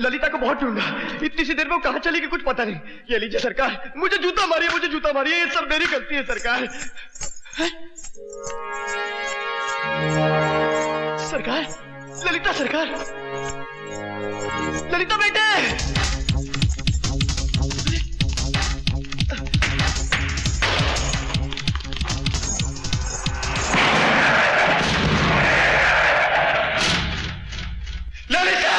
ललिता को बहुत ढूंढा, इतनी सी देर में वो कहाँ चली गई कुछ पता नहीं। ये लीजिए सरकार, मुझे जूता मारिए, मुझे जूता मारिए, ये सब मेरी गलती है सरकार। सरकार, ललिता सरकार, ललिता बेटे, ललिता!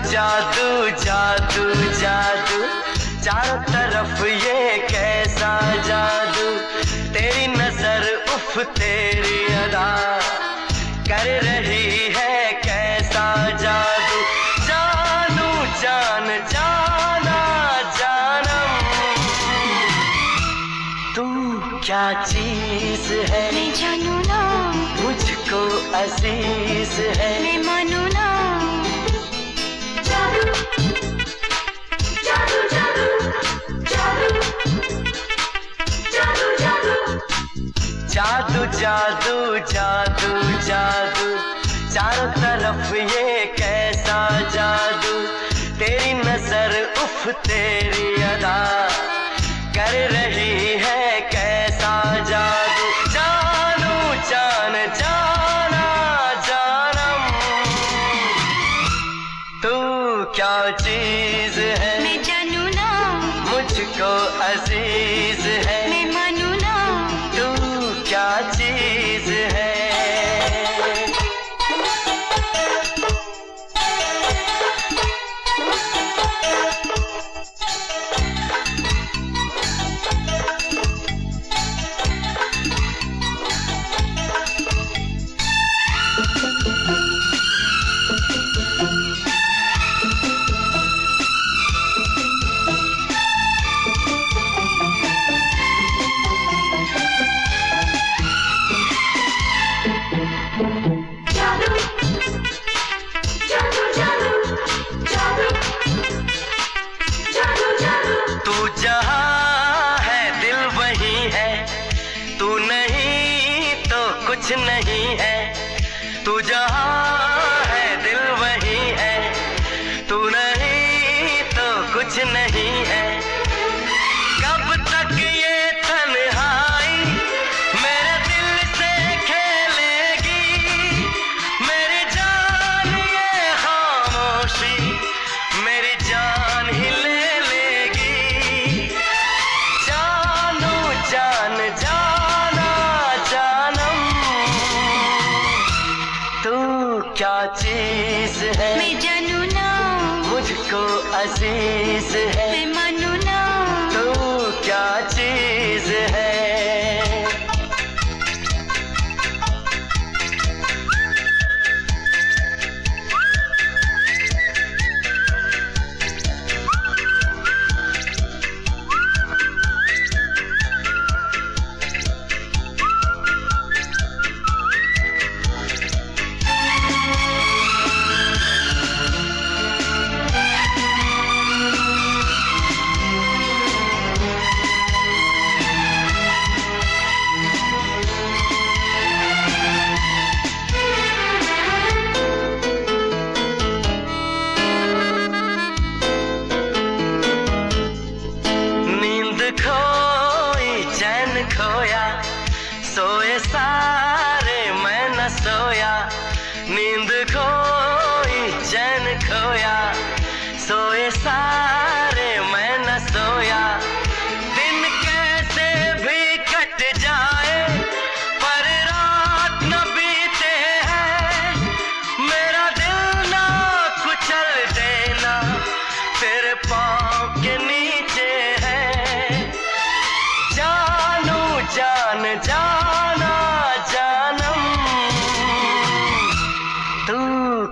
जादू जादू जादू चारों तरफ ये कैसा जादू, तेरी नजर उफ तेरी अदा कर रही है कैसा जादू। जानू जान जाना जानम, तू क्या चीज है मैं जानू ना, मुझको अजीज है मैं मानू ना। जादू जादू जादू जादू चारों तरफ ये कैसा जादू, तेरी नजर उफ तेरी अदा कर रही है कैसा जादू। जानू जान जाना जानम, तू क्या चीज है मैं जानू ना, मुझको अजीज है मैं मानू ना। तू क्या चीज है। कुछ नहीं है, तू जहाँ है दिल वही है, तू नहीं तो कुछ नहीं है। कब तक ये तन्हाई मेरे दिल से खेलेगी, मेरी जान ये खामोशी मेरी जान ही ले लेगी। जानू जान जाना जानम, तू क्या चीज है, मैं जानू ना, मुझको अजीज है, मैं मानू ना, तू क्या चीज है। खोया सोए सारे मैं न सोया, नींद खोई चैन खोया, सोए सारे मैं न सोया। दिन कैसे भी कट जाए पर रात न बीते हैं, मेरा दिल ना कुचल देना तेरे पाँव के नीचे है। जान जाना जानम, तू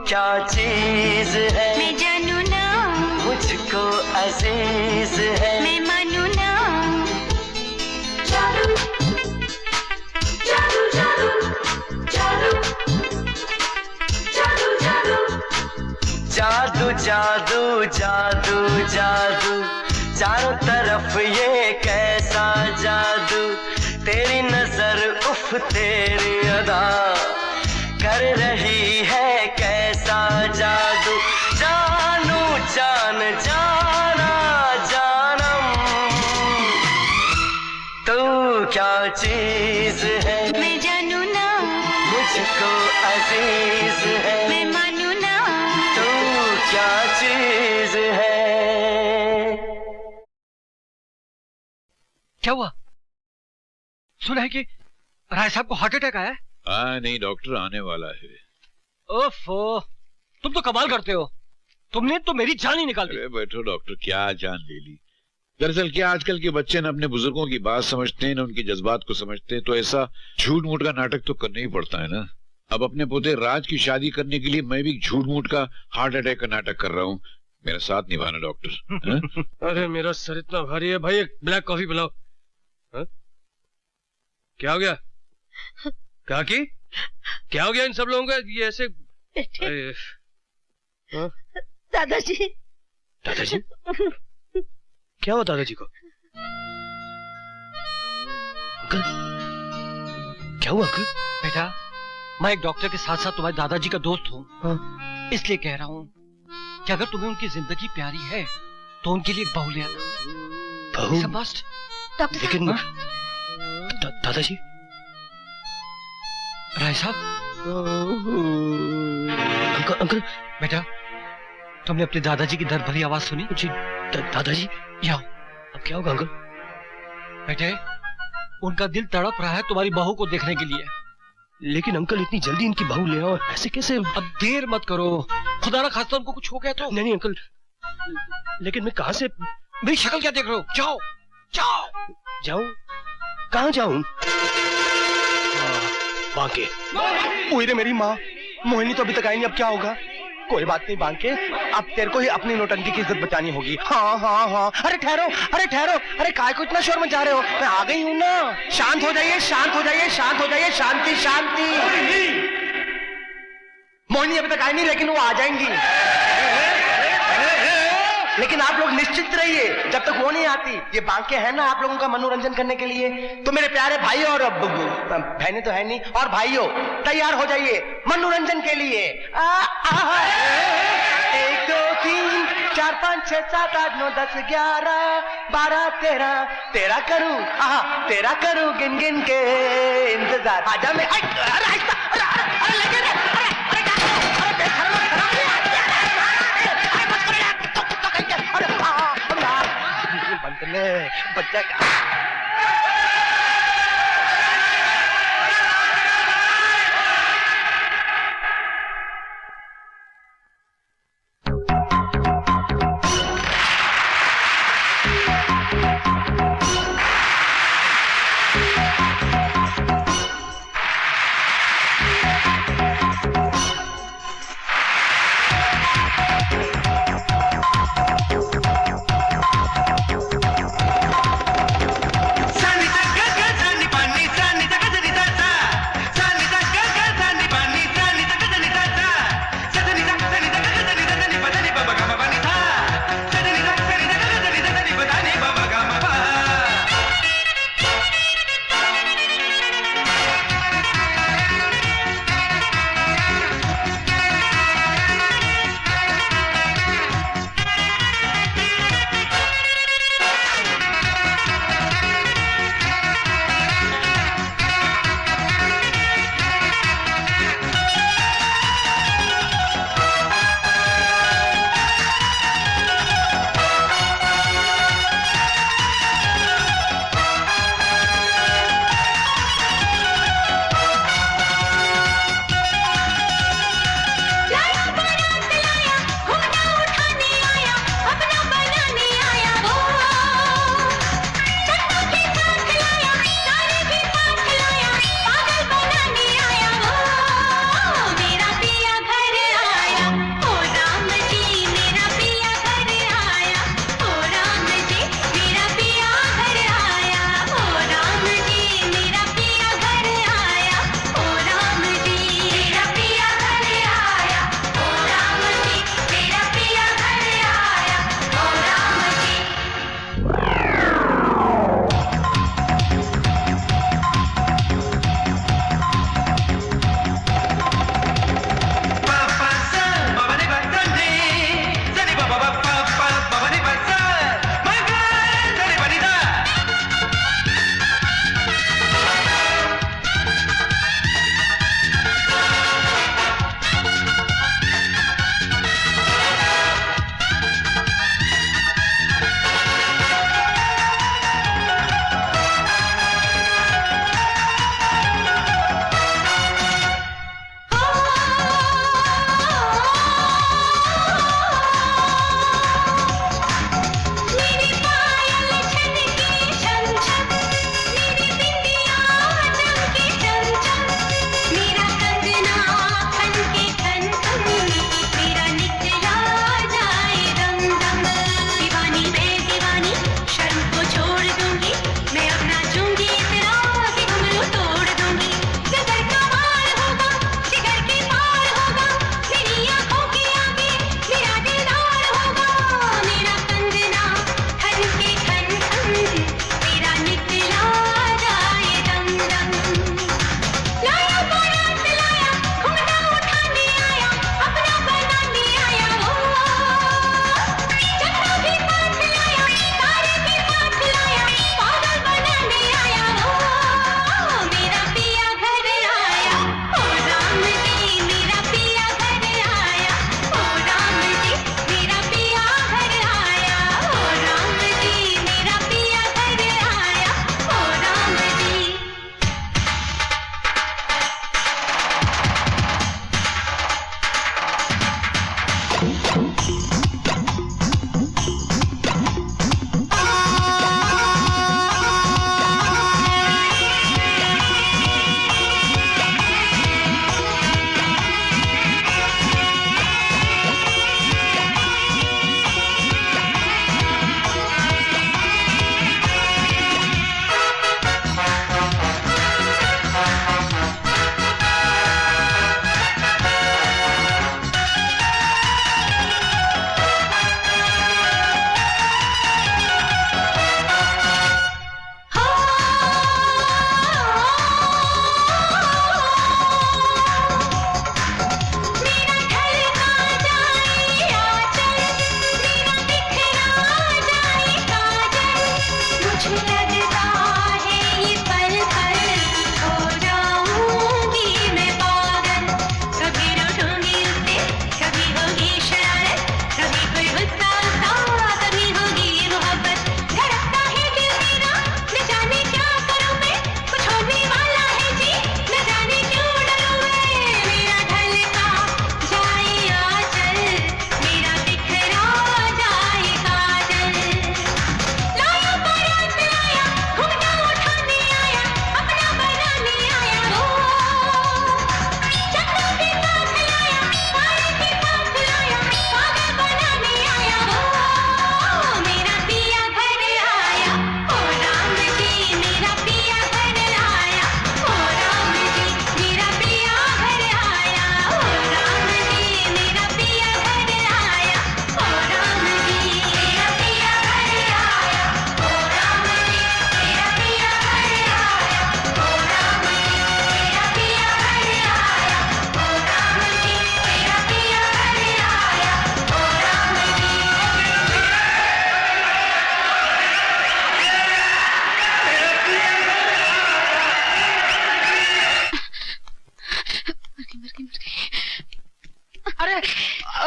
क्या चीज है, मैं जानू ना, मुझको अजीज है, मैं मानू ना। जादू जादू जादू जादू जादू जादू जादू जादू जादू, चारों तरफ ये कैसा जादू, तेरी नजर उफ तेरी अदा कर रही है कैसा जादू। जानू जान जाना जानम, तू क्या चीज है, मैं जानू ना, मुझको अजीज है, मैं मानू ना, तू क्या चीज है। क्या हुआ? सुना है कि राय साहब को हार्ट अटैक आया है? हाँ नहीं डॉक्टर आने वाला है। ओफो, तुम तो कमाल करते हो, तुमने तो मेरी जान ही निकाल दी। अरे बैठो डॉक्टर, क्या जान ले ली। दरअसल क्या आजकल के बच्चे न अपने बुजुर्गों की बात समझते हैं न उनके जज्बात को समझते हैं, तो ऐसा झूठ मूठ का नाटक तो करना ही पड़ता है ना। अब अपने पोते राज की शादी करने के लिए मैं भी झूठ मूठ का हार्ट अटैक का नाटक कर रहा हूँ। मेरा साथ निभाना डॉक्टर। अरे मेरा सर इतना भारी है भाई, एक ब्लैक कॉफी पिलाओ। क्या हो गया? क्या हो गया इन सब लोगों का ये ऐसे? दादाजी। दादाजी? क्या हुआ दादाजी को? अंकल क्या हुआ अंकल? बेटा मैं एक डॉक्टर के साथ साथ तुम्हारे दादाजी का दोस्त हूँ, इसलिए कह रहा हूँ कि अगर तुम्हें उनकी जिंदगी प्यारी है तो उनके लिए एक बहू ले आना। बहू? मस्ट। लेकिन दादाजी। राय साहब। अंकल बेटा तुमने अपने दादाजी की दर्द भरी आवाज सुनी? जी दादाजी। यहाँ अब क्या होगा अंकल? बेटे उनका दिल तड़प रहा है तुम्हारी बहू को देखने के लिए। लेकिन अंकल इतनी जल्दी इनकी बहू ले आओ, ऐसे कैसे? अब देर मत करो, खुदा ना खास्ता उनको कुछ हो गया तो। नहीं अंकल, लेकिन मैं कहां से? मेरी शक्ल क्या देख रहे हो? जाओ जाओ। जाऊं? कहां जाऊं? बांके। ओए रे मेरी माँ, मोहिनी तो अभी तक आई नहीं, अब क्या होगा? कोई बात नहीं बांके, अब तेरे को ही अपनी नौटंकी की इज्जत बचानी होगी। हाँ हाँ हाँ। अरे ठहरो, अरे ठहरो, अरे काय को इतना शोर मचा रहे हो? मैं आ गई हूँ ना। शांत हो जाइए, शांत हो जाइए, शांत हो जाइए, शांति शांति। मोहिनी अभी तक आई नहीं, लेकिन वो आ जाएंगी। लेकिन आप लोग निश्चित रहिए जब तक वो नहीं आती। ये बांके हैं ना आप लोगों का मनोरंजन करने के लिए। तो मेरे प्यारे भाई और बहनें तो है नहीं, और भाइयों तैयार हो जाइए मनोरंजन के लिए। 1 2 3 4 5 6 7 8 9 10 11 12 13 13 करूं, तेरा करूं गिन गिन के इंतजार। आजा मैं लगे रे, बच्चा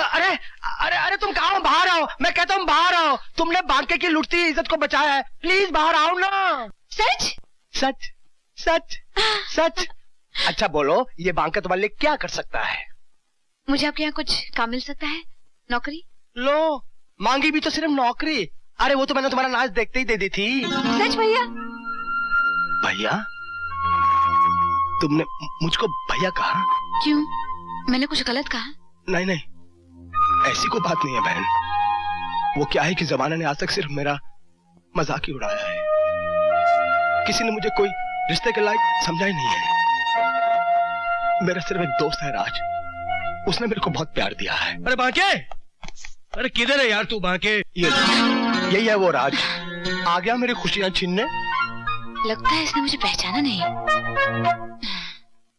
अरे अरे अरे तुम कहाँ हो? बाहर आओ, मैं कहता हूँ बाहर आओ। तुमने बांके की लुटती इज्जत को बचाया है, प्लीज बाहर आओ ना। सच? सच सच सच। अच्छा बोलो, ये बांका तुम्हारे लिए क्या कर सकता है? मुझे आपके यहाँ कुछ काम मिल सकता है? नौकरी? लो, मांगी भी तो सिर्फ नौकरी। अरे वो तो मैंने तुम्हारा नाच देखते ही दे दी थी। सच भैया? भैया? तुमने मुझको भैया कहा? क्यों, मैंने कुछ गलत कहा? नहीं नहीं, ऐसी कोई बात नहीं है बहन। वो क्या है कि जमाने ने आज तक सिर्फ मेरा मजाक ही उड़ाया है। किसी ने मुझे कोई रिश्ते के लायक समझा ही नहीं है। मेरा सिर्फ एक दोस्त है राज, उसने मेरे को बहुत प्यार दिया है। अरे बांके, अरे किधर है यार तू बांके? यही है वो राज, आ गया मेरी खुशियां छीनने। लगता है इसने मुझे पहचाना नहीं।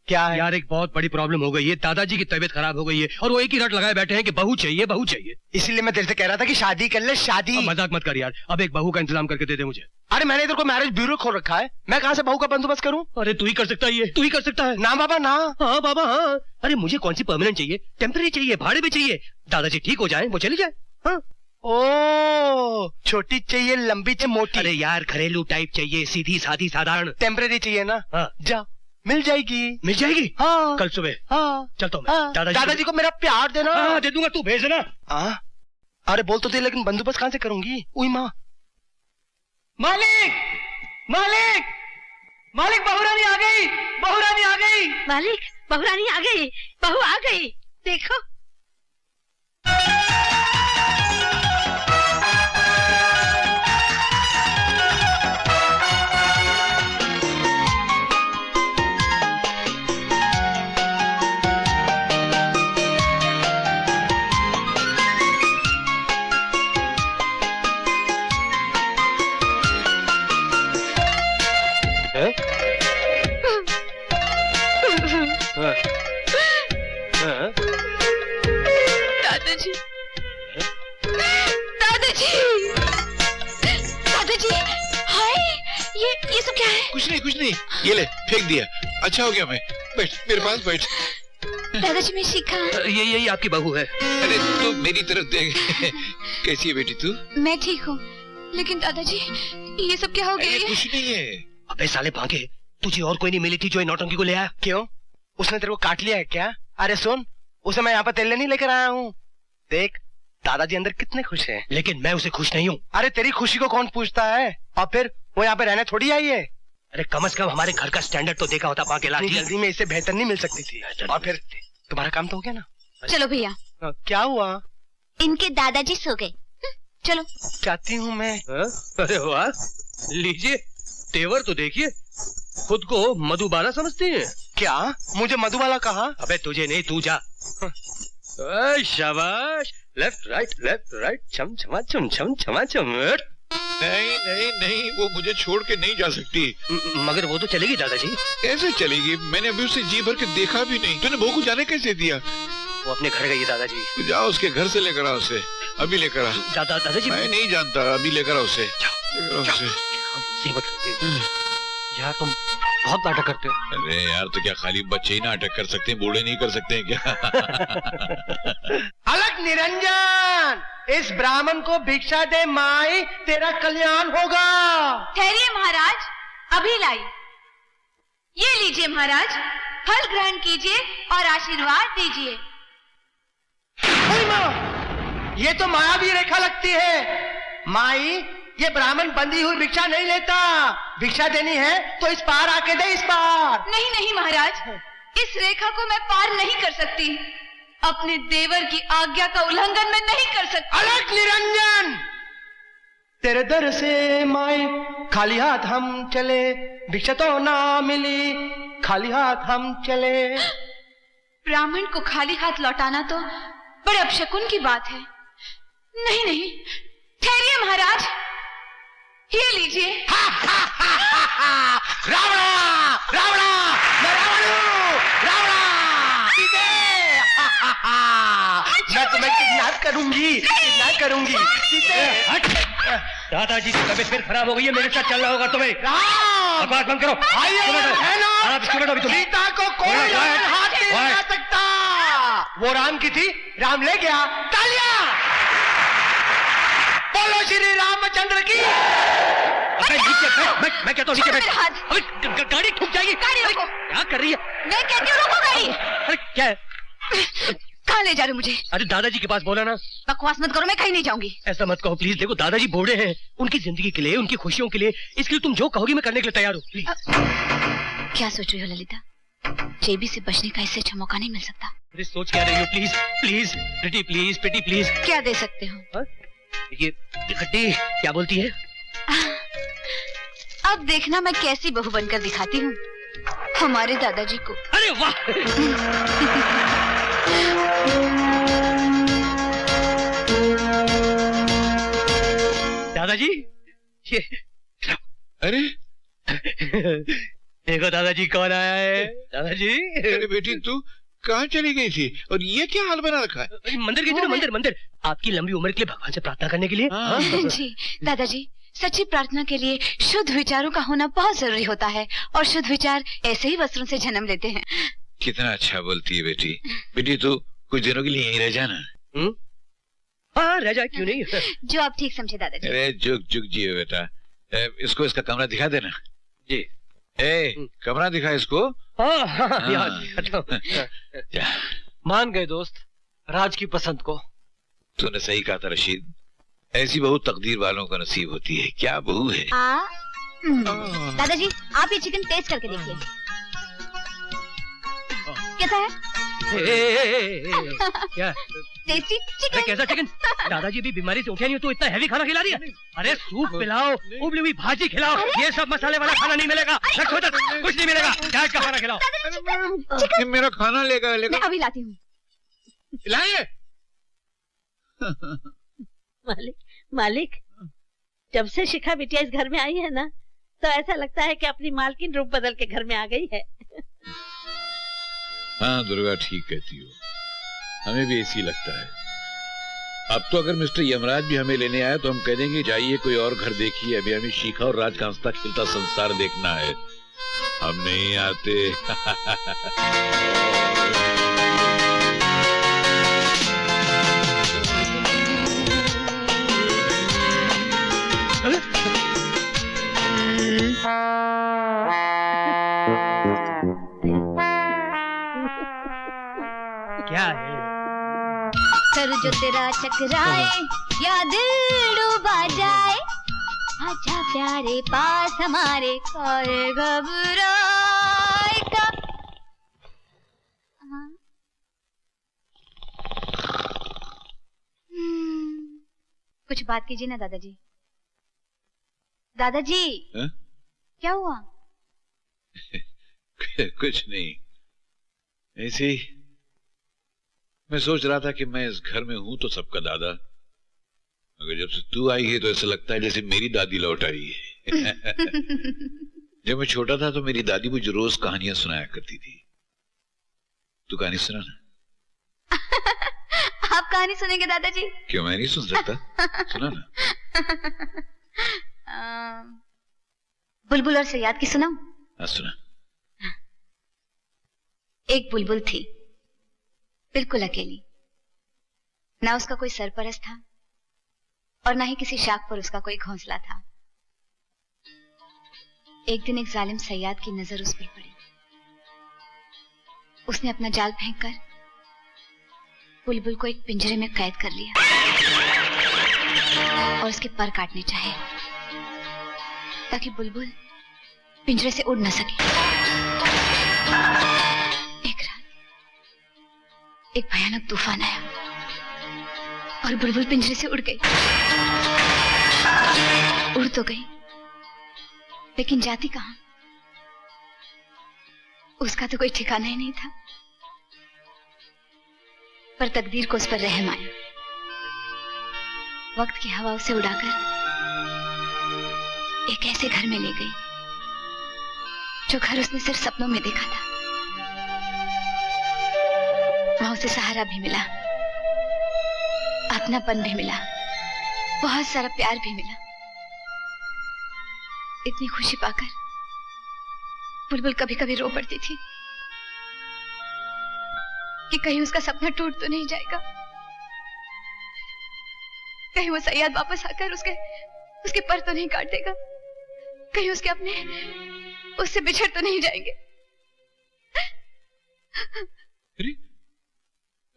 क्या है? यार एक बहुत बड़ी प्रॉब्लम हो गई है, दादाजी की तबीयत खराब हो गई है और वो एक ही रट लगाए बैठे हैं कि बहू चाहिए बहू चाहिए। इसीलिए मैं तेरे से कह रहा था कि शादी कर ले, शादी। अब मजाक मत कर यार, अब एक बहू का इंतजाम करके दे दे मुझे। अरे मैंने इधर को मैरिज ब्यूरो खोल रखा है, मैं कहाँ से बहू का बंदोबस्त करूँ? अरे तू ही कर सकता है, ये तू ही कर सकता है। ना बाबा ना। हाँ बाबा हाँ। अरे मुझे कौन सी परमानेंट चाहिए, टेम्पररी चाहिए, भाड़े में चाहिए। दादाजी ठीक हो जाए वो चली जाए। हाँ। ओ, छोटी चाहिए, लंबी चाहिए, मोटी? अरे यार घरेलू टाइप चाहिए, सीधी सादी साधारण। टेम्पररी चाहिए ना? हाँ। जा, मिल जाएगी। मिल जाएगी? हाँ। कल सुबह। हाँ। चलता हूँ मैं। हाँ। दादाजी दादाजी को मेरा प्यार देना। हाँ दे दूंगा, तू भेज देना। हाँ। अरे बोल तो दे, लेकिन बंदोबस्त कहाँ से करूंगी? उई माँ। मालिक, मालिक, मालिक, बहुरानी आ गई, बहुरानी आ गई। मालिक, बहुरानी आ गई, बहू आ गई, देखो। दादाजी, दादाजी, दादाजी, हाय, ये सब क्या है? कुछ नहीं, ये ले फेंक दिया। अच्छा हो गया, मैं बैठ, मेरे पास बैठ। दादाजी मैं शिखा। ये आपकी बहू है। अरे तू मेरी तरफ देख। कैसी है बेटी तू? मैं ठीक हूँ, लेकिन दादाजी ये सब क्या हो अरे गया? कुछ नहीं है। अबे साले भागे, तुझे और कोई नहीं मिली थी जो इन नौटंकी को ले आया? क्यों, उसने तेरे को काट लिया है क्या? अरे सुन, उसे मैं यहाँ पर तेल नहीं लेकर आया हूँ। देख, दादाजी अंदर कितने खुश हैं। लेकिन मैं उसे खुश नहीं हूँ। अरे तेरी खुशी को कौन पूछता है? और फिर वो यहाँ पे रहने थोड़ी आई है। अरे कम से कम हमारे घर का स्टैंडर्ड तो देखा होता बांके इतनी लाठी। जल्दी में इससे बेहतर नहीं मिल सकती थी। और फिर तुम्हारा काम तो हो गया ना? चलो भैया, क्या हुआ? इनके दादाजी सो गए। चलो। चाहती हूँ मैं। अरे वाह, लीजिए तेवर तो देखिए, खुद को मधुबाला समझती हैं। क्या मुझे मधुबाला कहा? अबे तुझे नहीं, तू जा। शाबाश, लेफ्ट राइट, छम छमा छम छम छमा छम। नहीं, वो मुझे छोड़ के नहीं जा सकती। मगर वो तो चलेगी दादाजी। कैसे चलेगी? मैंने अभी उसे जी भर के देखा भी नहीं। तूने बहू को जाने कैसे दिया? वो अपने घर गई दादाजी। तू जाओ उसके घर से लेकर आ उसे, अभी लेकर आ। दादाजी मैं नहीं जानता, अभी लेकर आ उसे। यार तुम बहुत नाटक करते हो। अरे यार, तो क्या खाली बच्चे ही नाटक कर सकते हैं, बूढ़े नहीं कर सकते हैं क्या? अलग निरंजन, इस ब्राह्मण को भिक्षा दे माई, तेरा कल्याण होगा। ठहरिए महाराज, अभी लाई। ये लीजिए महाराज, फल ग्रहण कीजिए और आशीर्वाद दीजिए। अरे माँ, ये तो मायावी रेखा लगती है। माई, ये ब्राह्मण बंधी हुई भिक्षा नहीं लेता। भिक्षा देनी है तो इस पार आके दे, इस पार। नहीं महाराज, इस रेखा को मैं पार नहीं कर सकती। अपने देवर की आज्ञा का उल्लंघन मैं नहीं कर सकती। अलग निरंजन, तेरे दर से माई खाली हाथ हम चले, भिक्षा तो ना मिली, खाली हाथ हम चले। ब्राह्मण को खाली हाथ लौटाना तो बड़े अपशकुन की बात है। नहीं, ठहरिए महाराज, ये लीजिए। रावणा, मैं रावण हूँ, रावणा। मैं तुम्हें किडनैप करूंगी। दादाजी की तबीयत फिर खराब हो गई है, मेरे साथ चलना होगा तुम्हें। बकवास बंद करो। सीता को कोई हाथ नहीं लगा सकता। वो राम की थी, राम ले गया। तालियां! बोलो श्री रामचंद्र की। अबे नीचे बैठ, मैं कहता हूँ नीचे बैठ। छोड़ो मेरा हाथ। अबे गाड़ी ठुक जाएगी। गाड़ी रोको। क्या कर रही है? मैं कहती हूँ रोको गाड़ी। अरे क्या है? कहाँ ले जा रहे हो मुझे? अरे दादाजी के पास बोला ना। बकवास मत करो, मैं कहीं नहीं जाऊंगी। ऐसा मत कहो प्लीज। देखो दादाजी बूढ़े हैं, उनकी जिंदगी के लिए, उनकी खुशियों के लिए, इसके लिए तुम जो कहोगी मैं करने के लिए तैयार हूँ। प्लीज। क्या सोच रही हो ललिता? जेबी से बचने का इससे अच्छा मौका नहीं मिल सकता। अरे सोच क्या रही हो? Please please Preeti please, Preeti please. क्या दे सकते हो? ये खट्टी क्या बोलती है? अब देखना मैं कैसी बहू बनकर दिखाती हूँ हमारे दादाजी को। अरे वाह! दादाजी ये अरे देखो दादाजी कौन आया है। दादाजी अरे बेटी तू कहाँ चली गई थी और ये क्या हाल बना रखा है? मंदिर गई थी ना, मंदिर आपकी लंबी उम्र के लिए भगवान से प्रार्थना करने के लिए। हाँ। जी दादाजी, सच्ची प्रार्थना के लिए शुद्ध विचारों का होना बहुत जरूरी होता है और शुद्ध विचार ऐसे ही वस्त्रों से जन्म लेते हैं। कितना अच्छा बोलती है बेटी। बेटी तू कुछ दिनों के लिए यहीं रह जाना। हाँ रह जाए, क्यों नहीं। जो आप ठीक समझे दादाजी। अरे जुग जुग जियो बेटा। इसको इसका कमरा दिखा देना। जी। कमरा दिखा इसको। हाँ, याद। मान गए दोस्त, राज की पसंद को। तूने सही कहा था रशीद, ऐसी बहू तकदीर वालों को नसीब होती है। क्या बहू है। दादाजी आप ये चिकन टेस्ट करके देखिए, कैसा है? क्या टेस्टी चिकन। कैसा चिकन? दादाजी भी बीमारी से उठे नहीं हो तो इतना हैवी खाना खिला रही है। अरे सूप पिलाओ, उबली हुई भाजी खिलाओ, ये सब मसाले वाला खाना नहीं मिलेगा। रखो इधर, कुछ नहीं मिलेगा। डाइट का खाना खिलाओ। मेरा खाना लेगा मैं अभी लाती हूँ। लाए। मालिक जब से शिखा बिटिया इस घर में आई है ना, तो ऐसा लगता है कि अपनी मालकिन रूप बदल के घर में आ गई है। हाँ दुर्गा ठीक कहती हो, हमें भी ऐसी लगता है। अब तो अगर मिस्टर यमराज भी हमें लेने आए तो हम कह देंगे जाइए कोई और घर देखिए, अभी हमें शिखा और राज का हंसता खिलता संसार देखना है। हम नहीं आते। क्या है? सर जो तेरा चकराए या दिल डूबा जाए, आजा प्यारे पास हमारे, कोई घबराए का। कुछ बात कीजिए ना दादाजी। दादाजी हा? क्या हुआ? कुछ नहीं, ऐसे ही मैं सोच रहा था कि मैं इस घर में हूं तो सबका दादा, मगर जब से तू आई है तो ऐसा लगता है जैसे मेरी दादी लौट आई है। जब मैं छोटा था तो मेरी दादी मुझे रोज कहानियां सुनाया करती थी। तू कहानी सुना ना। आप कहानी सुनेंगे दादाजी? क्यों मैं नहीं सुन सकता? सुना ना। बुलबुल और सयाद की सुनाऊं? हाँ सुना। एक बुलबुल थी, बिल्कुल अकेली। ना उसका कोई सरपरस्त था और ना ही किसी शाख पर उसका कोई घोंसला था। एक दिन एक जालिम सयाद की नजर उस पर पड़ी। उसने अपना जाल फेंककर बुलबुल को एक पिंजरे में कैद कर लिया और उसके पर काटने चाहे ताकि बुलबुल पिंजरे से उड़ न सके। एक रात एक भयानक तूफान आया और बुलबुल पिंजरे से उड़ गई। उड़ तो गई लेकिन जाती कहां? उसका तो कोई ठिकाना ही नहीं था। पर तकदीर को उस पर रहम आया। वक्त की हवा उसे उड़ाकर एक ऐसे घर में ले गई जो घर उसने सिर्फ सपनों में देखा था। वहां उसे सहारा भी मिला, अपनापन भी मिला, बहुत सारा प्यार भी मिला। इतनी खुशी पाकर बुलबुल कभी कभी रो पड़ती थी। कि कहीं उसका सपना टूट तो नहीं जाएगा, कहीं वो सैयद वापस आकर उसके पर तो नहीं काट देगा, कहीं उसके अपने उससे बिछड़ तो नहीं जाएंगे। अरे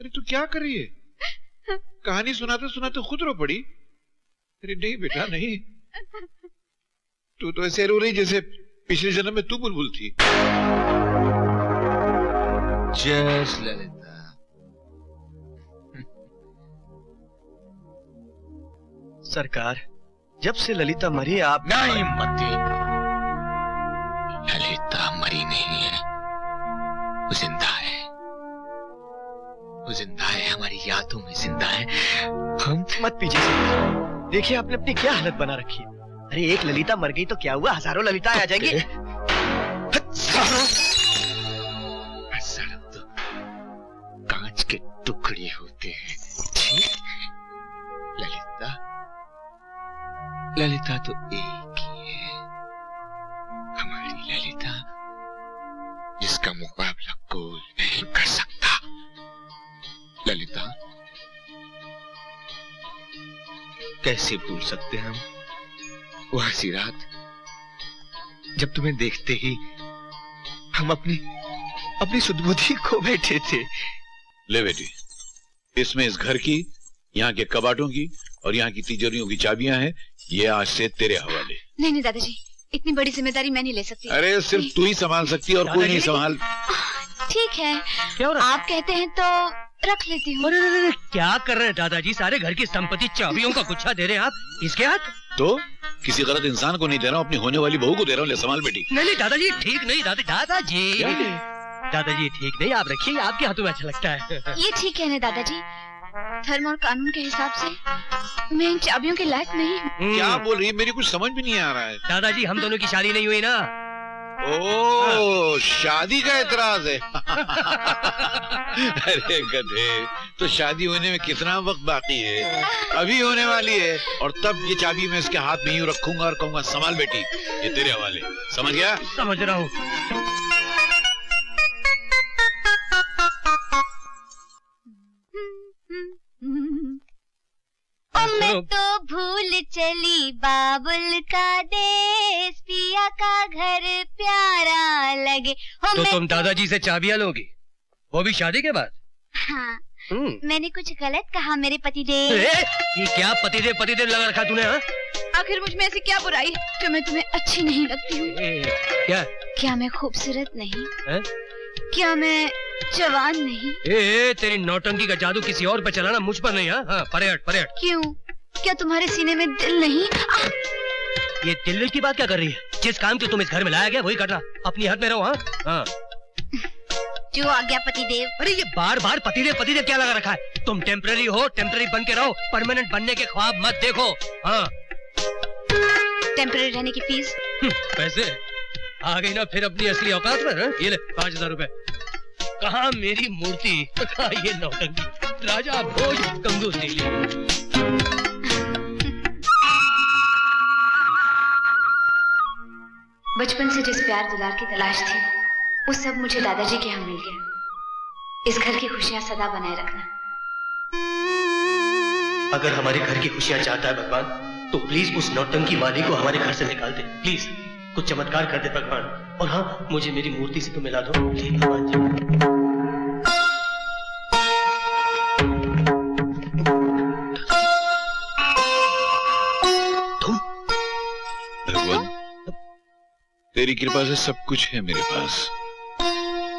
अरे तू क्या कर रही है? कहानी सुनाते सुनाते खुद रो पड़ी। अरे नहीं बेटा नहीं, तू तो ऐसे रो रही जैसे पिछले जन्म में तू बुलबुल थी। जस्ट ललिता, सरकार, जब से ललिता मरी आप नहीं मती, ललिता मरी नहीं है, वो जिंदा है, वो जिंदा है, हमारी यादों में जिंदा है। हम मत पीछे से देखिए, आपने अपनी क्या हालत बना रखी है। अरे एक ललिता मर गई तो क्या हुआ, हजारों ललिता आ जाएंगी। हजारों तो कांच के टुकड़े होते हैं। ललिता, ललिता तो एक ही है, हमारी ललिता, जिसका मुकाबला कोई नहीं कर सकता। ललिता, कैसे भूल सकते हम वो हंसी रात जब तुम्हें देखते ही हम अपनी सुध-बुद्धि खो बैठे थे। ले बेटी, इसमें इस घर की, यहाँ के कबाटों की और यहाँ की तिजोरियों की चाबियां हैं, ये आज से तेरे हवाले। नहीं नहीं दादाजी, इतनी बड़ी जिम्मेदारी मैं नहीं ले सकती। अरे सिर्फ तू ही संभाल सकती है और कोई नहीं संभाल। ठीक है, क्या हो रहा है? आप कहते हैं तो रख लेती हूँ। अरे क्या कर रहे हैं दादाजी? सारे घर की संपत्ति चाबियों का गुच्छा दे रहे हैं आप इसके हाथ? तो किसी गलत इंसान को नहीं दे रहा हूँ, अपनी होने वाली बहू को दे रहा हूँ। ले संभाल बेटी। नहीं दादाजी ठीक नहीं, दादाजी दादाजी ठीक नहीं, आप रखिए, आपके हाथों में अच्छा लगता है। ये ठीक है ना दादाजी, धर्म और कानून के हिसाब से मैं इन चाबियों के लायक नहीं हूँ। क्या बोल रही है? मेरी कुछ समझ भी नहीं आ रहा है। दादाजी हम दोनों की शादी नहीं हुई ना। ओ शादी का एतराज है। अरे गधे, तो शादी होने में कितना वक्त बाकी है? अभी होने वाली है, और तब ये चाबी मैं इसके हाथ में यूं रखूंगा और कहूंगा संभाल बेटी, ये तेरे हवाले। समझ गया? समझ रहा हूँ। मैं तो भूल चली बाबुल का देश, पिया का घर प्यारा लगे। तो तुम दादाजी से चाबियां लोगी, वो भी शादी के बाद? हाँ, मैंने कुछ गलत कहा मेरे पतिदेव? ये क्या पतिदेव लगा रखा तूने? हाँ? आखिर मुझ में ऐसी क्या बुराई जो मैं तुम्हें अच्छी नहीं लगती हूँ? क्या मैं खूबसूरत नहीं? है? क्या मैं जवान नहीं? तेरी नौटंकी का जादू किसी और पे चलाना, मुझ पर नहीं। हाँ, परेड। क्यों? क्या तुम्हारे सीने में दिल नहीं? ये दिल की बात क्या कर रही है? जिस काम के तुम इस घर में लाया गया वही करना, अपनी हद में रहो। हाँ। जो आ गया पतिदेव। अरे ये बार पतिदेव क्या लगा रखा है? तुम टेम्पररी हो, टेम्पररी बन के रहो, परमानेंट बनने के ख्वाब मत देखो। हाँ। टेम्पररी रहने की फीस? पैसे आ गई ना फिर अपनी असली औकात पर। ये ले 5000 रुपए। कहाँ मेरी मूर्ति, कहाँ ये नौटंकी, राजा भोज कंजूस निकली। बचपन से जिस प्यार दुलार की तलाश थी, वो सब मुझे दादाजी के यहाँ मिल गया। इस घर की खुशियाँ सदा बनाए रखना। अगर हमारे घर की खुशियाँ चाहता है भगवान, तो प्लीज उस नौटंकी वाली को हमारे घर से निकाल दे। प्लीज कुछ चमत्कार कर दे भगवान। और हाँ, मुझे मेरी मूर्ति से तो मिला दो प्लीज भगवान जी। भगवान, तेरी कृपा से सब कुछ है मेरे पास,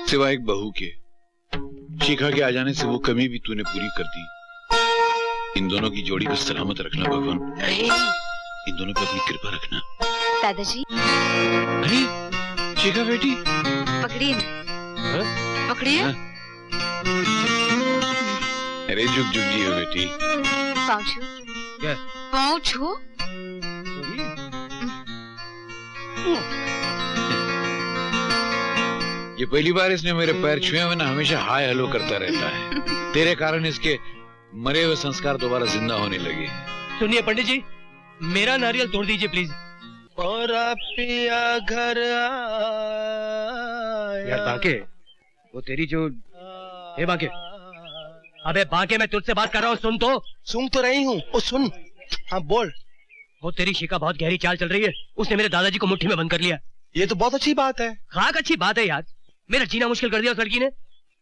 सिवाय एक बहू के। शिखा के आ जाने से वो कमी भी तूने पूरी कर दी। इन दोनों की जोड़ी को सलामत रखना भगवान, इन दोनों पे अपनी कृपा रखना। दादाजी। अरे शिखा बेटी, पकड़िए ना। पकड़िए। अरे झुक जियो बेटी। पाँव छू। क्या? पाँव छू। ये पहली बार इसने मेरे पैर छुए हुए ना, हमेशा हाय हेलो करता रहता है। तेरे कारण इसके मरे हुए संस्कार दोबारा जिंदा होने लगे। सुनिए पंडित जी, मेरा नारियल तोड़ दीजिए प्लीज। और पिया घर यार बांके, वो तेरी जो, हे बांके, अबे बाके मैं तुझसे बात कर रहा हूँ, सुन तो। सुन तो रही हूँ। ओ सुन, हाँ बोल। वो तेरी शिका बहुत गहरी चाल चल रही है, उसने मेरे दादाजी को मुट्ठी में बंद कर लिया। ये तो बहुत अच्छी बात है। खाक अच्छी बात है यार, मेरा जीना मुश्किल कर दिया उस लड़की ने।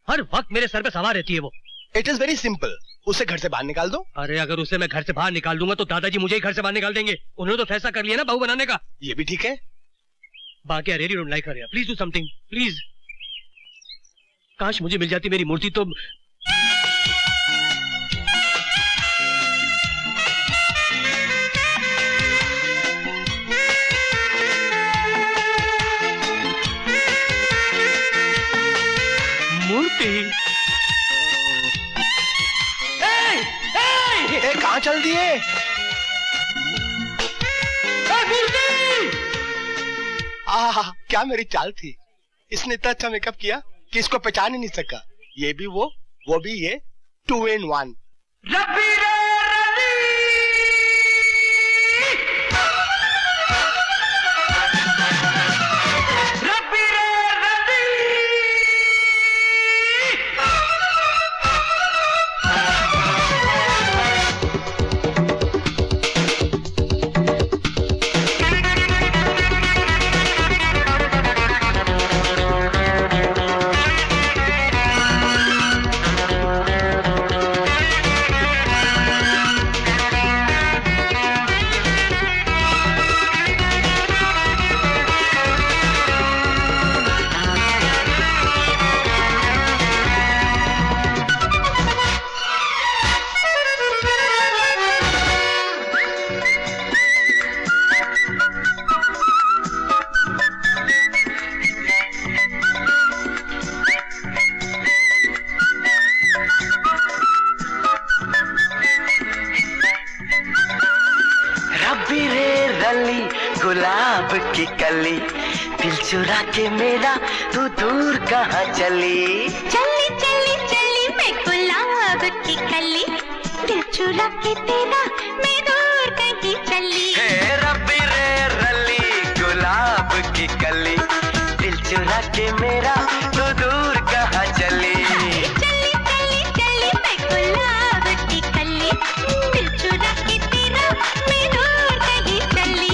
हर वक्त मेरे सर पे सवार रहती है वो। इट इज वेरी सिंपल, उसे घर से बाहर निकाल दो। अरे अगर उसे मैं घर से बाहर निकाल दूंगा तो दादाजी मुझे ही घर से बाहर निकाल देंगे। उन्होंने तो फैसला कर लिया ना बहू बनाने का। ये भी ठीक है। बाकी I really don't like her, please do something please. काश मुझे मिल जाती मेरी मूर्ति तो। मूर्ति कहाँ चल दिए? क्या मेरी चाल थी। इसने इतना अच्छा मेकअप किया कि इसको पहचान ही नहीं सका। ये भी वो भी ये, 2 in 1। गुलाब की कली, दिल चुरा के मेरा तू दूर कहाँ चली। चली चली चली मैं गुलाब की कली, दिल चुरा के तेरा मैं दूर कहीं चली। हे रब्बी रे रली गुलाब की कली, दिल चुरा के मेरा तू दूर कहाँ चली। चली चली चली मैं गुलाब की कली, दिल चुरा के तेरा मैं दूर कहीं चली।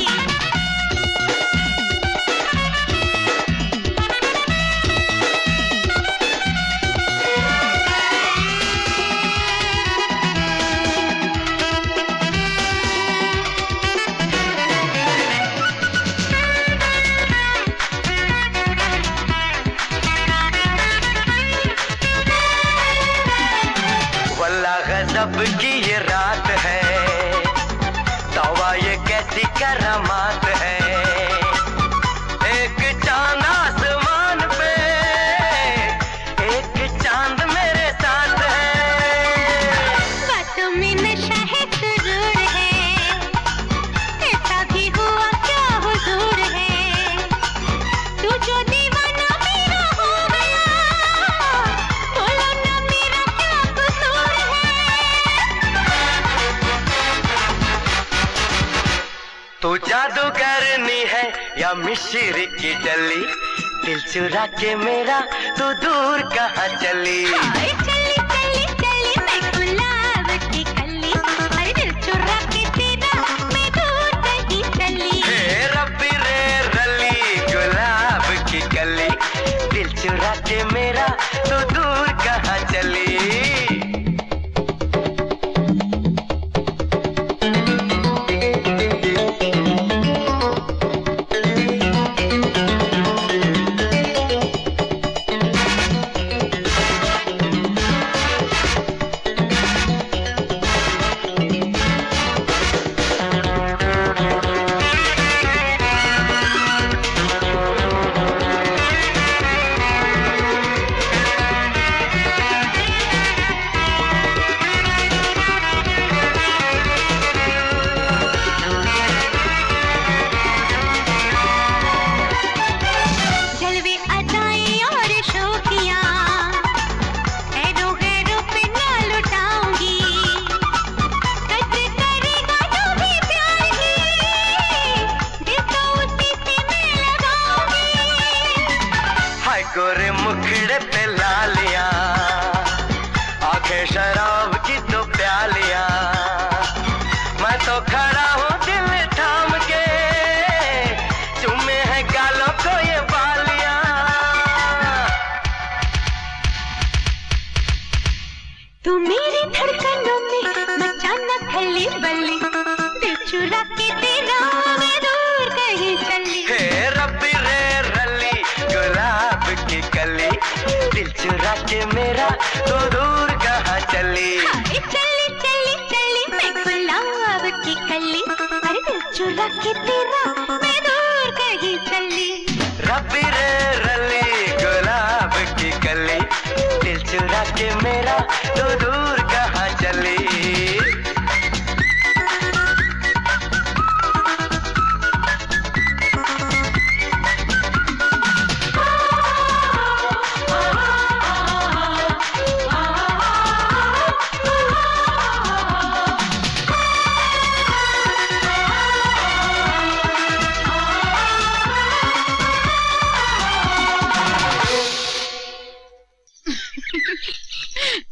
गजब की ये रात है, तौबा ये कैसी करामात है। एक चांद आसमान पे, एक चांद मेरे साथ है। बातों में नशा है, सुरूर है, ऐसा भी हुआ क्या हुजूर है। तू जो दीवाना मेरा हो गया, बोलो ना मेरा क्या कसूर है। तू जादूगरनी है या मिश्री की डली, दिल चुरा के मेरा तू दूर कहाँ चली। हाय चली चली चली मैं गुलाब की कली, अरे दिल चुरा के तेरा मैं दूर कहीं चली। हे रब्बी रे रली गुलाब की कली, दिल चुरा के मेरा तू दूर कहाँ चली। तू मेरी धड़कनों में मचाना खली बली, दिल चुरा के तेरा मैं दूर कहीं चली। हे रब्बी रे रली गुलाब की कली, दिल चुरा के मेरा तो दूर कहाँ चली। हाय चली चली चली मैं गुलाब की कली, अरे दिल चुरा के तेरा मैं दूर कहीं चली। रब्बी रे रली गुलाब की कली, दिल चुरा के मेरा तो दूर कहाँ चली।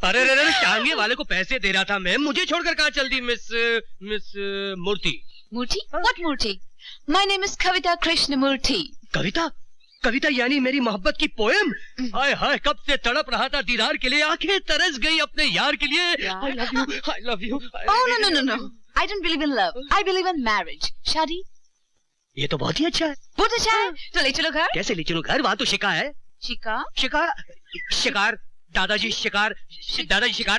अरे रे रे, टांगे वाले को पैसे दे रहा था मैं, मुझे छोड़कर कहाँ चल दी miss miss Murthy? Murthy? What Murthy? My name is Kavita Krishnamurthy. Kavita? Kavita यानी मेरी मोहब्बत की पोएम? हाय हाय, कब से तड़प रहा था दीदार के लिए, आंखें तरस गई अपने यार के लिए। I love you, I love you। Oh no no no no, I don't believe in love, I believe in marriage। शादी? ये तो बहुत ही अच्छा है। बहुत अच्छा है, तो ले चलो घर। कैसे ले चलूं घर? वहाँ तो शिका है। शिका? शिकार? शिकार? दादाजी शिकार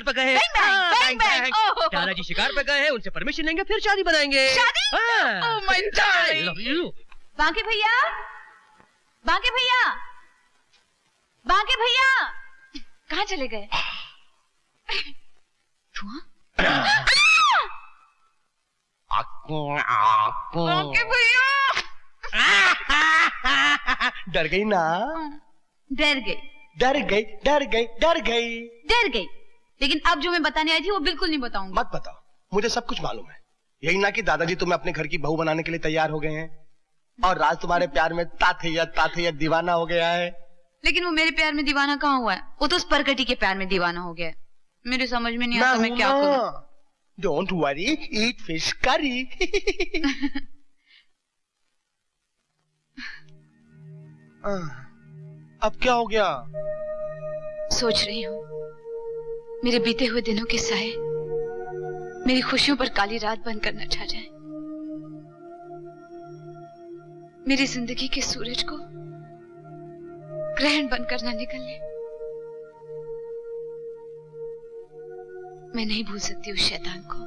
पर गए हैं। Bang, bang, bang। Oh। दादाजी शिकार पर गए हैं, उनसे परमिशन लेंगे फिर शादी बनाएंगे। शादी? Oh my darling। I love you। बांके भैया, बांके भैया, बांके भैया, कहाँ चले गए? बांके भैया। डर गई ना? डर गई, डर गई डर गई डर गई। डर गई, लेकिन अब जो मैं बताने आई थी वो बिल्कुल नहीं बताऊंगी। मत बताओ, मुझे सब कुछ मालूम है। यही ना कि दादाजी तुम्हें अपने घर की बहू बनाने के लिए तैयार हो गए हैं और राज तुम्हारे प्यार में ताथैया दीवाना हो गया है। लेकिन वो मेरे प्यार में दीवाना कहाँ हुआ है, वो तो उस परकटी के प्यार में दीवाना हो गया है। मेरे समझ में नहीं आता मैं क्या करूं। Don't worry, eat fish curry. अब क्या हो गया? सोच रही हूँ मेरे बीते हुए दिनों के साए मेरी खुशियों पर काली रात बनकर न छा जाए, मेरी जिंदगी के सूरज को ग्रहण बनकर न निकले। मैं नहीं भूल सकती उस शैतान को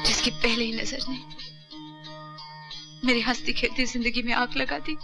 जिसकी पहले ही नजर ने मेरी हंसती खेलती जिंदगी में आग लगा दी।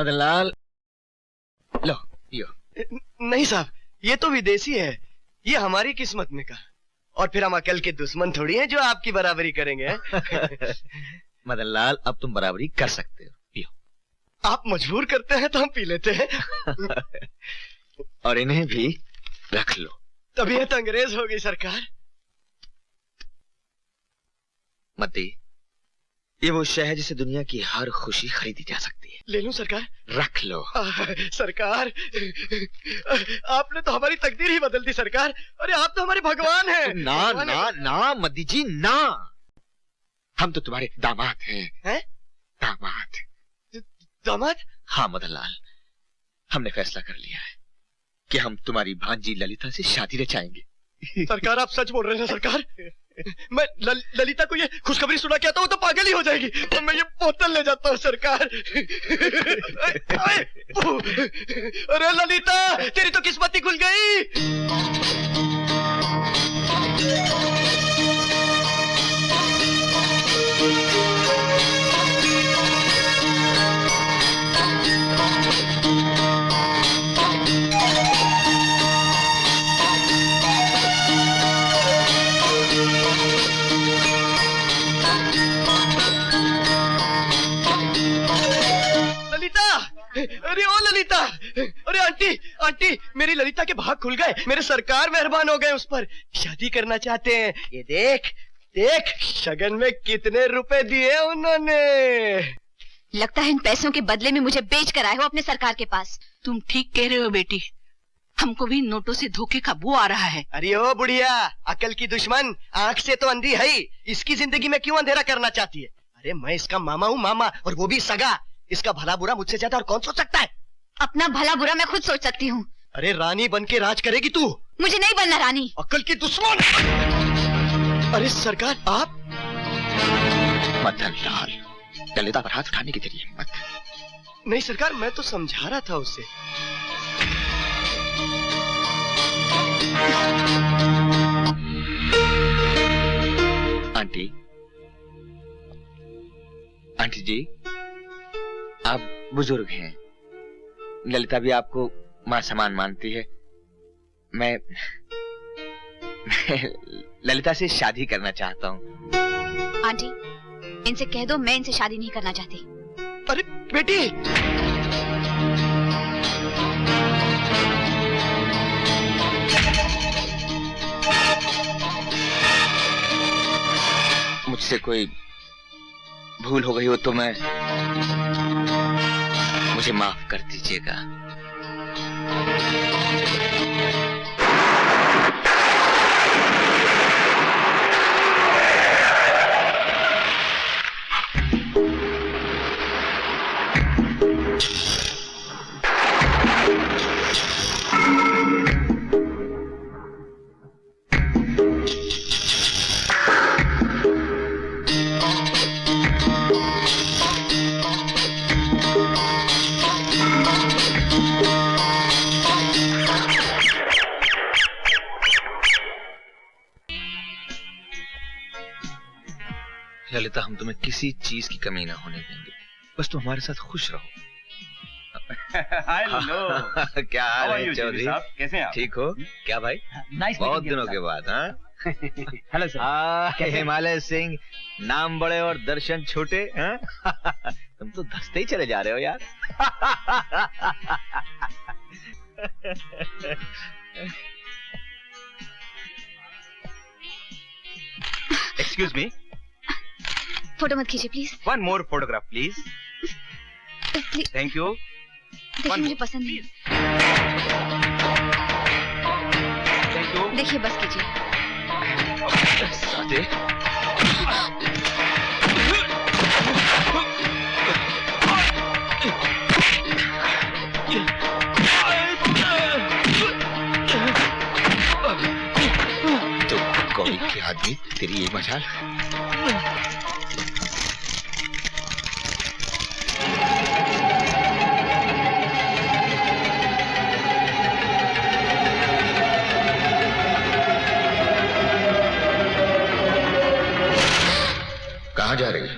मदनलाल, लो पियो। नहीं साहब, ये तो विदेशी है, ये हमारी किस्मत में का। और फिर हम अकल के दुश्मन थोड़ी हैं जो आपकी बराबरी करेंगे। मदनलाल, अब तुम बराबरी कर सकते हो, पियो। आप मजबूर करते हैं तो हम पी लेते हैं। और इन्हें भी रख लो। तबीयत अंग्रेज हो गई सरकार। मती, ये वो शय है जिसे दुनिया की हर खुशी खरीदी जा सकती है। ले लूं सरकार? रख लो। सरकार, आपने तो हमारी तकदीर ही बदल दी सरकार। अरे आप तो हमारे भगवान हैं। ना ना ना मद्दी जी, ना। हम तो तुम्हारे दामाद हैं। दामाद। दामाद? हाँ मदनलाल, हमने फैसला कर लिया है कि हम तुम्हारी भांजी ललिता से शादी रचाएंगे। सरकार, आप सच बोल रहे हैं सरकार? मैं ललिता को ये खुशखबरी सुना के आता हूँ तो पागल ही हो जाएगी। और मैं ये बोतल ले जाता हूँ सरकार। अरे ललिता, तेरी तो किस्मत ही खुल गई। अरे ओ ललिता, अरे आंटी आंटी, मेरी ललिता के भाग खुल गए। मेरे सरकार मेहरबान हो गए उस पर, शादी करना चाहते हैं। ये देख देख, शगन में कितने रुपए दिए उन्होंने। लगता है इन पैसों के बदले में मुझे बेच कर आए हो अपने सरकार के पास। तुम ठीक कह रहे हो बेटी, हमको भी नोटों से धोखे का बू आ रहा है। अरे ओ बुढ़िया, अकल की दुश्मन, आंख से तो अंधी है ही, इसकी जिंदगी में क्यों अंधेरा करना चाहती है? अरे मैं इसका मामा हूँ, मामा, और वो भी सगा। इसका भला बुरा मुझसे ज्यादा और कौन सोच सकता है? अपना भला बुरा मैं खुद सोच सकती हूँ। अरे रानी बन के राज करेगी तू? मुझे नहीं बनना रानी। अकल की दुश्मन। अरे सरकार, आप? मदनलाल, ललिता पर हाथ उठाने की तेरी हिम्मत? नहीं सरकार, मैं तो समझा रहा था उसे। आंटी, आंटी जी, आप बुजुर्ग हैं, ललिता भी आपको माँ समान मानती है। मैं ललिता से शादी करना चाहता हूँ। आंटी, इनसे कह दो मैं इनसे शादी नहीं करना चाहती। अरे बेटी, मुझसे कोई भूल हो गई हो तो मुझे माफ कर दीजिएगा। ललिता, हम तुम्हें किसी चीज की कमी ना होने देंगे, बस तुम हमारे साथ खुश रहो। हेलो। क्या हाल है चौधरी? कैसे हैं आप? ठीक हो? क्या भाई, बहुत दिनों के बाद? हाँ, हेलो सर। हिमालय सिंह, नाम बड़े और दर्शन छोटे। तुम तो धंसते ही चले जा रहे हो यार। एक्सक्यूज मी, फोटो मत खींचिए please. One more photograph please. Please. Thank you. देखिए मुझे पसंद नहीं। Thank you. देखिए बस कीजिए। तो कौड़ी के आदमी, तेरी ये मजाल। कहाँ जा रही है?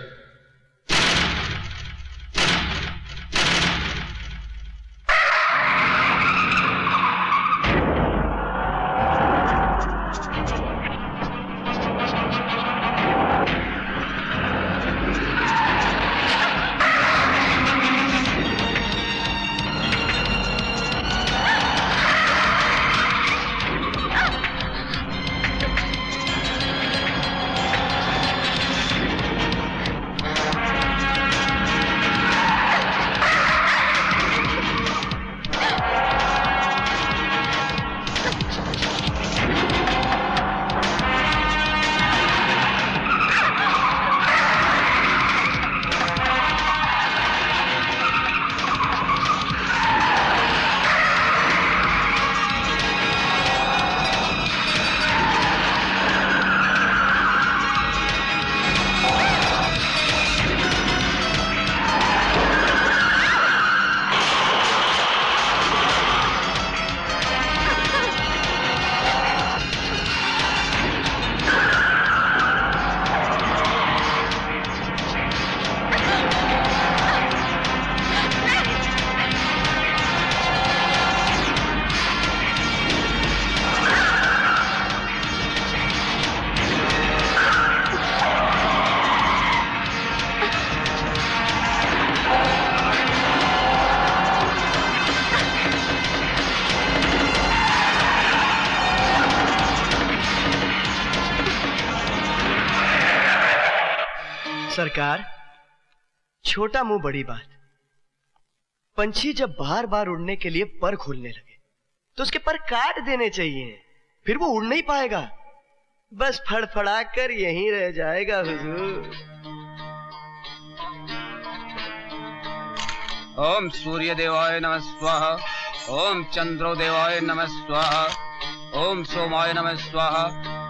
सरकार, छोटा मुंह बड़ी बात। पंछी जब बार बार उड़ने के लिए पर खोलने लगे तो उसके पर काट देने चाहिए, फिर वो उड़ नहीं पाएगा, बस फड़फड़ा कर यहीं रह जाएगा हुजूर। ओम सूर्य देवाय नमः स्वाहा, ओम चंद्रो देवाय नमः स्वाहा, ओम सोमाय नमः स्वाहा,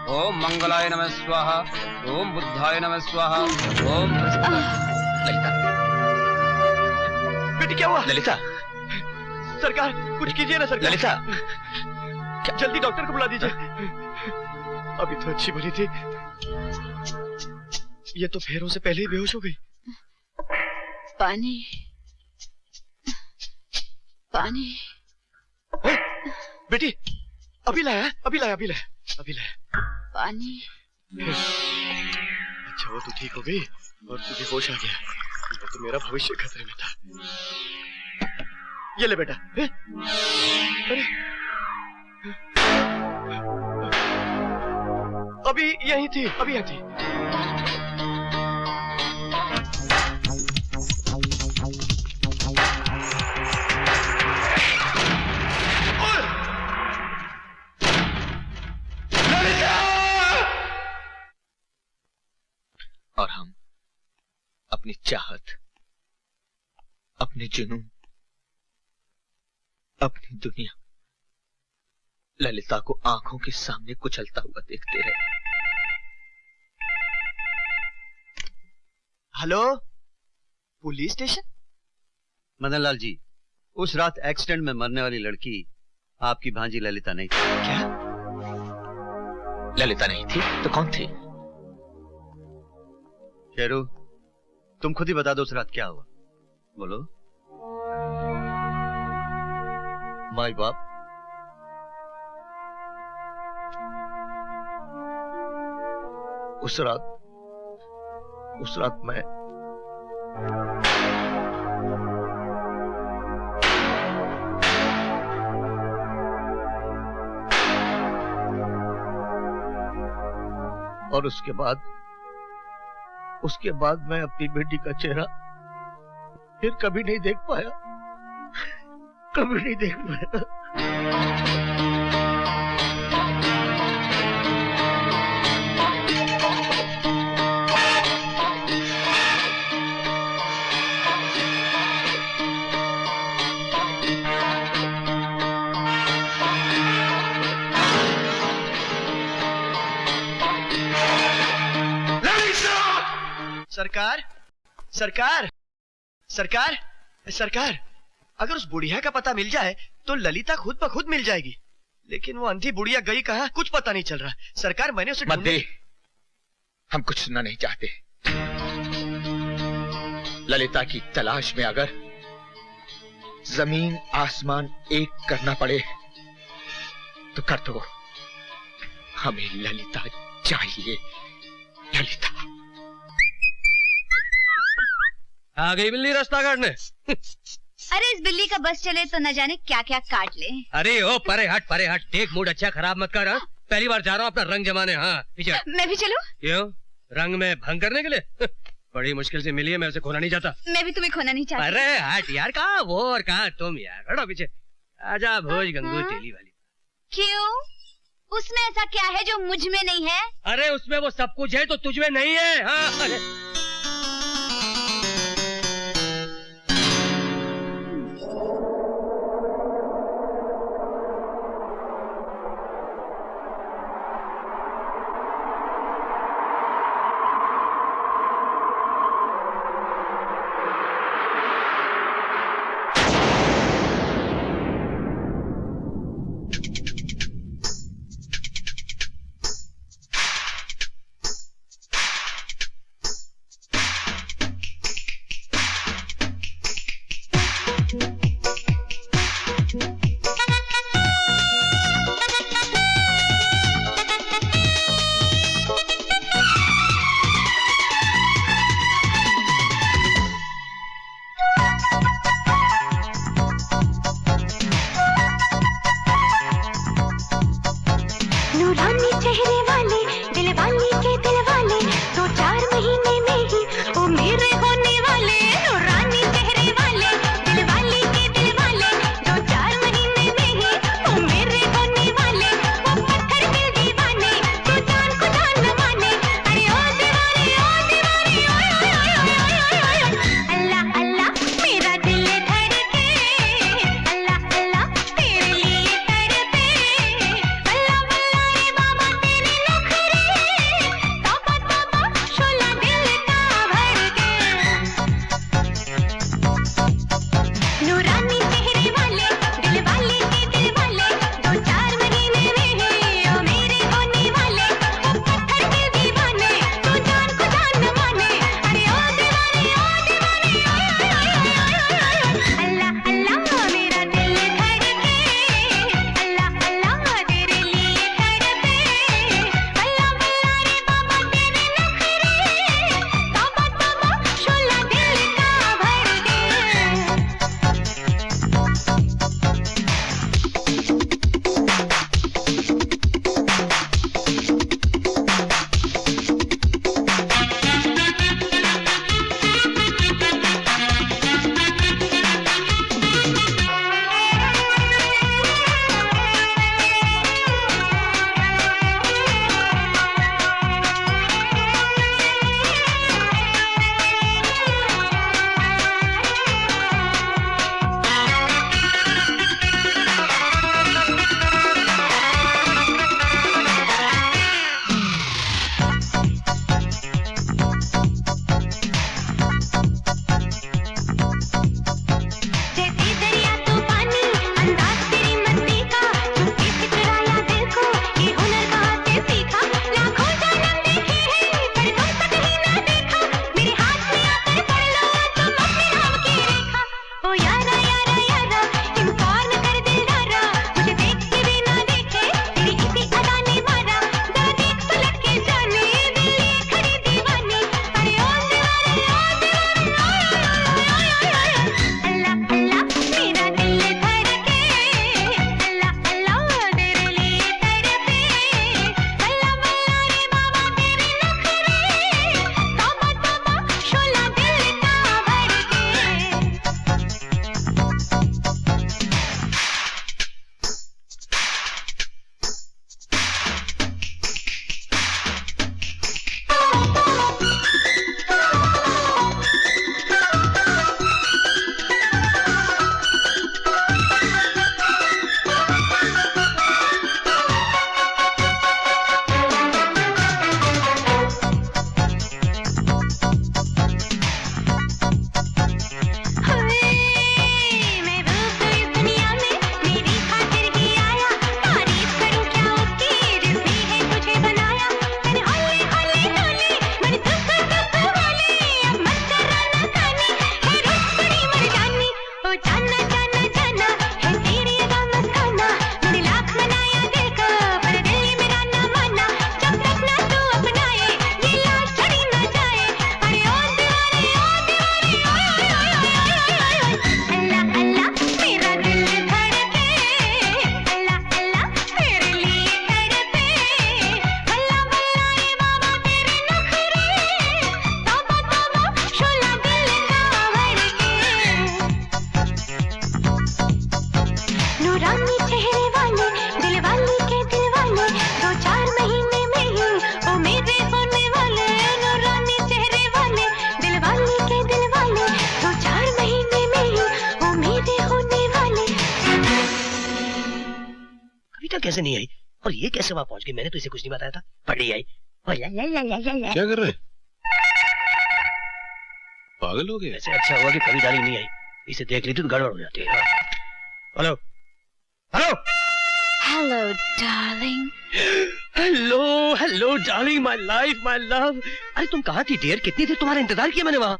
ओम मंगलाय नमः स्वाहा, ओम बुद्धाय नमः स्वाहा, ओम ललिता, बेटी क्या हुआ? ललिता, सरकार कुछ कीजिए ना सरकार। ललिता, जल्दी डॉक्टर को बुला दीजिए। अभी तो अच्छी भली थी, ये तो फेरों से पहले ही बेहोश हो गई। पानी पानी। बेटी अभी लाया, अभी लाया, अभी लाया, अभी लाया पानी। अच्छा वो तो ठीक हो गई और तुझे होश आ गया, तो मेरा भविष्य खतरे में था। ये ले बेटा। अरे अभी यही थी, अभी यही थी। और हम अपनी चाहत, अपने जुनून, अपनी दुनिया ललिता को आंखों के सामने कुचलता हुआ देखते रहे। Hello, police station? Madan Lal ji, उस रात एक्सीडेंट में मरने वाली लड़की आपकी भांजी ललिता नहीं थी। क्या? ललिता नहीं थी तो कौन थी? शेरू, तुम खुद ही बता दो उस रात क्या हुआ, बोलो। माई बाप, उस रात मैं और उसके बाद मैं अपनी बेटी का चेहरा फिर कभी नहीं देख पाया, कभी नहीं देख पाया। सरकार, सरकार, सरकार, सरकार, अगर उस बुढ़िया का पता मिल जाए तो ललिता खुद ब खुद मिल जाएगी, लेकिन वो अंधी बुढ़िया गई कहाँ, कुछ पता नहीं चल रहा। सरकार मैंने उसे मत दे, हम कुछ सुनना नहीं चाहते। ललिता की तलाश में अगर जमीन आसमान एक करना पड़े तो कर दो, हमें ललिता चाहिए, ललिता। आ गई बिल्ली रास्ता काटने। अरे इस बिल्ली का बस चले तो न जाने क्या क्या काट ले। अरे ओ परे हट, देख मूड अच्छा खराब मत कर। पहली बार जा रहा हूँ अपना रंग जमाने। हाँ पीछे। मैं भी चलूं? क्यों, रंग में भंग करने के लिए? बड़ी मुश्किल से मिली है, मैं उसे खोना नहीं चाहता। मैं भी तुम्हें खोना नहीं चाहती। अरे हट यार, कहाँ वो और कहाँ तुम यार, हटो पीछे। आजा भोज गंगू तेली वाली। क्यों, उसमें ऐसा क्या है जो मुझ में नहीं है? अरे उसमें वो सब कुछ है तो तुझ में नहीं है। हाँ अरे नूरानी चेहरे वाले, दिल वाले के दिल वाले, 2-4 महीने में ही ओ मेरे होने वाले। नूरानी चेहरे वाले, दिल वाले के दिल वाले, 2-4 महीने में ही ओ मेरे होने वाले। कविता कैसे नहीं आई और ये कैसे वहां पहुंच गई? मैंने तो इसे कुछ नहीं बताया था। पढ़ी आई। क्या कर रहे? पागल हो गए? ऐसे अच्छा हुआ कि कभी डाली नहीं आई, इसे देख ली तो गड़बड़ हो जाती है। Hello hello hello darling. Hello hello darling, my life my love. अरे तुम कहाँ थी डियर? कितनी देर तुम्हारा इंतजार किया मैंने वहाँ।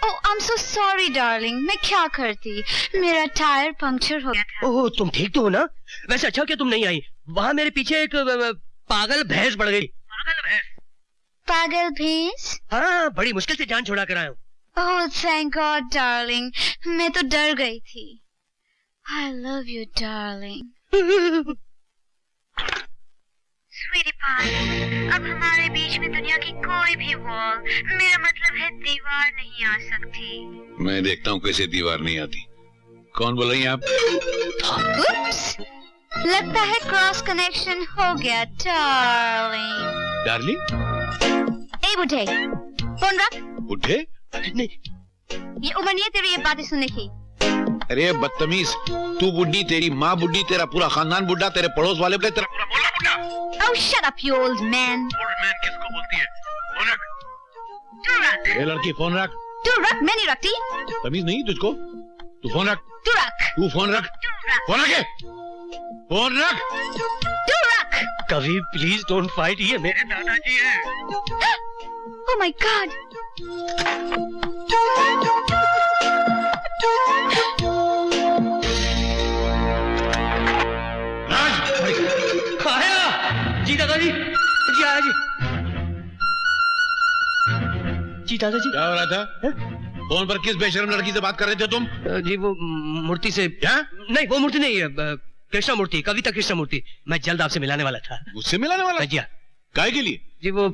Oh I am so sorry darling, मैं क्या करती, मेरा टायर पंक्चर हो गया था। ओह तुम ठीक तो हो ना? वैसे अच्छा क्या तुम नहीं आई, वहाँ मेरे पीछे एक पागल भैंस पड़ गई। पागल भैंस? पागल भैंस? हाँ, बड़ी मुश्किल से जान छुड़ा कर आया हूँ। ओह थैंक गॉड डार्लिंग, मैं तो डर गई थी। I love you darling. Sweetie pie, अब हमारे बीच में दुनिया की कोई भी वॉल, मेरा मतलब है दीवार नहीं आ सकती। मैं देखता हूँ कैसे दीवार नहीं आती। कौन बोल रही हैं आप? Oops, लगता है क्रॉस कनेक्शन हो गया डार्लिंग। डार्लिंग? ए बुढ़े, फोन रख। बुढ़े? नहीं, ये उम्र नहीं है तेरी ये बातें सुनने की। अरे बदतमीज, तू बुढ़ी, तेरी माँ बुढ़ी, तेरा पूरा खानदान बुढ़ा, तेरे पड़ोस वाले बुढ़े, तेरा पूरा मोहल्ला बुढ़ा। Oh shut up you old man। Old man किसको बोलती है? फोन रख। तू रख। ए लड़की फोन रख। तू रख, मैं नहीं रखती। तमीज नहीं तुझको? तू फोन रख। तू रख। तू फोन रख। फोन रख। फोन रख। तू रख। कभी प्लीज डोंट फाइट, ये मेरे दादाजी हैं। Oh my God। आया जी दादाजी, जी आया जी। जी दादाजी। क्या हो रहा था? फोन पर किस बेशरम लड़की से बात कर रहे थे तुम? जी वो मूर्ति से। क्या? नहीं वो मूर्ति नहीं है, कृष्णा मूर्ति, कविता कृष्णा मूर्ति। मैं जल्द आपसे मिलाने वाला था। उससे मिलाने वाला? जी हाँ। काहे के लिए? जी वो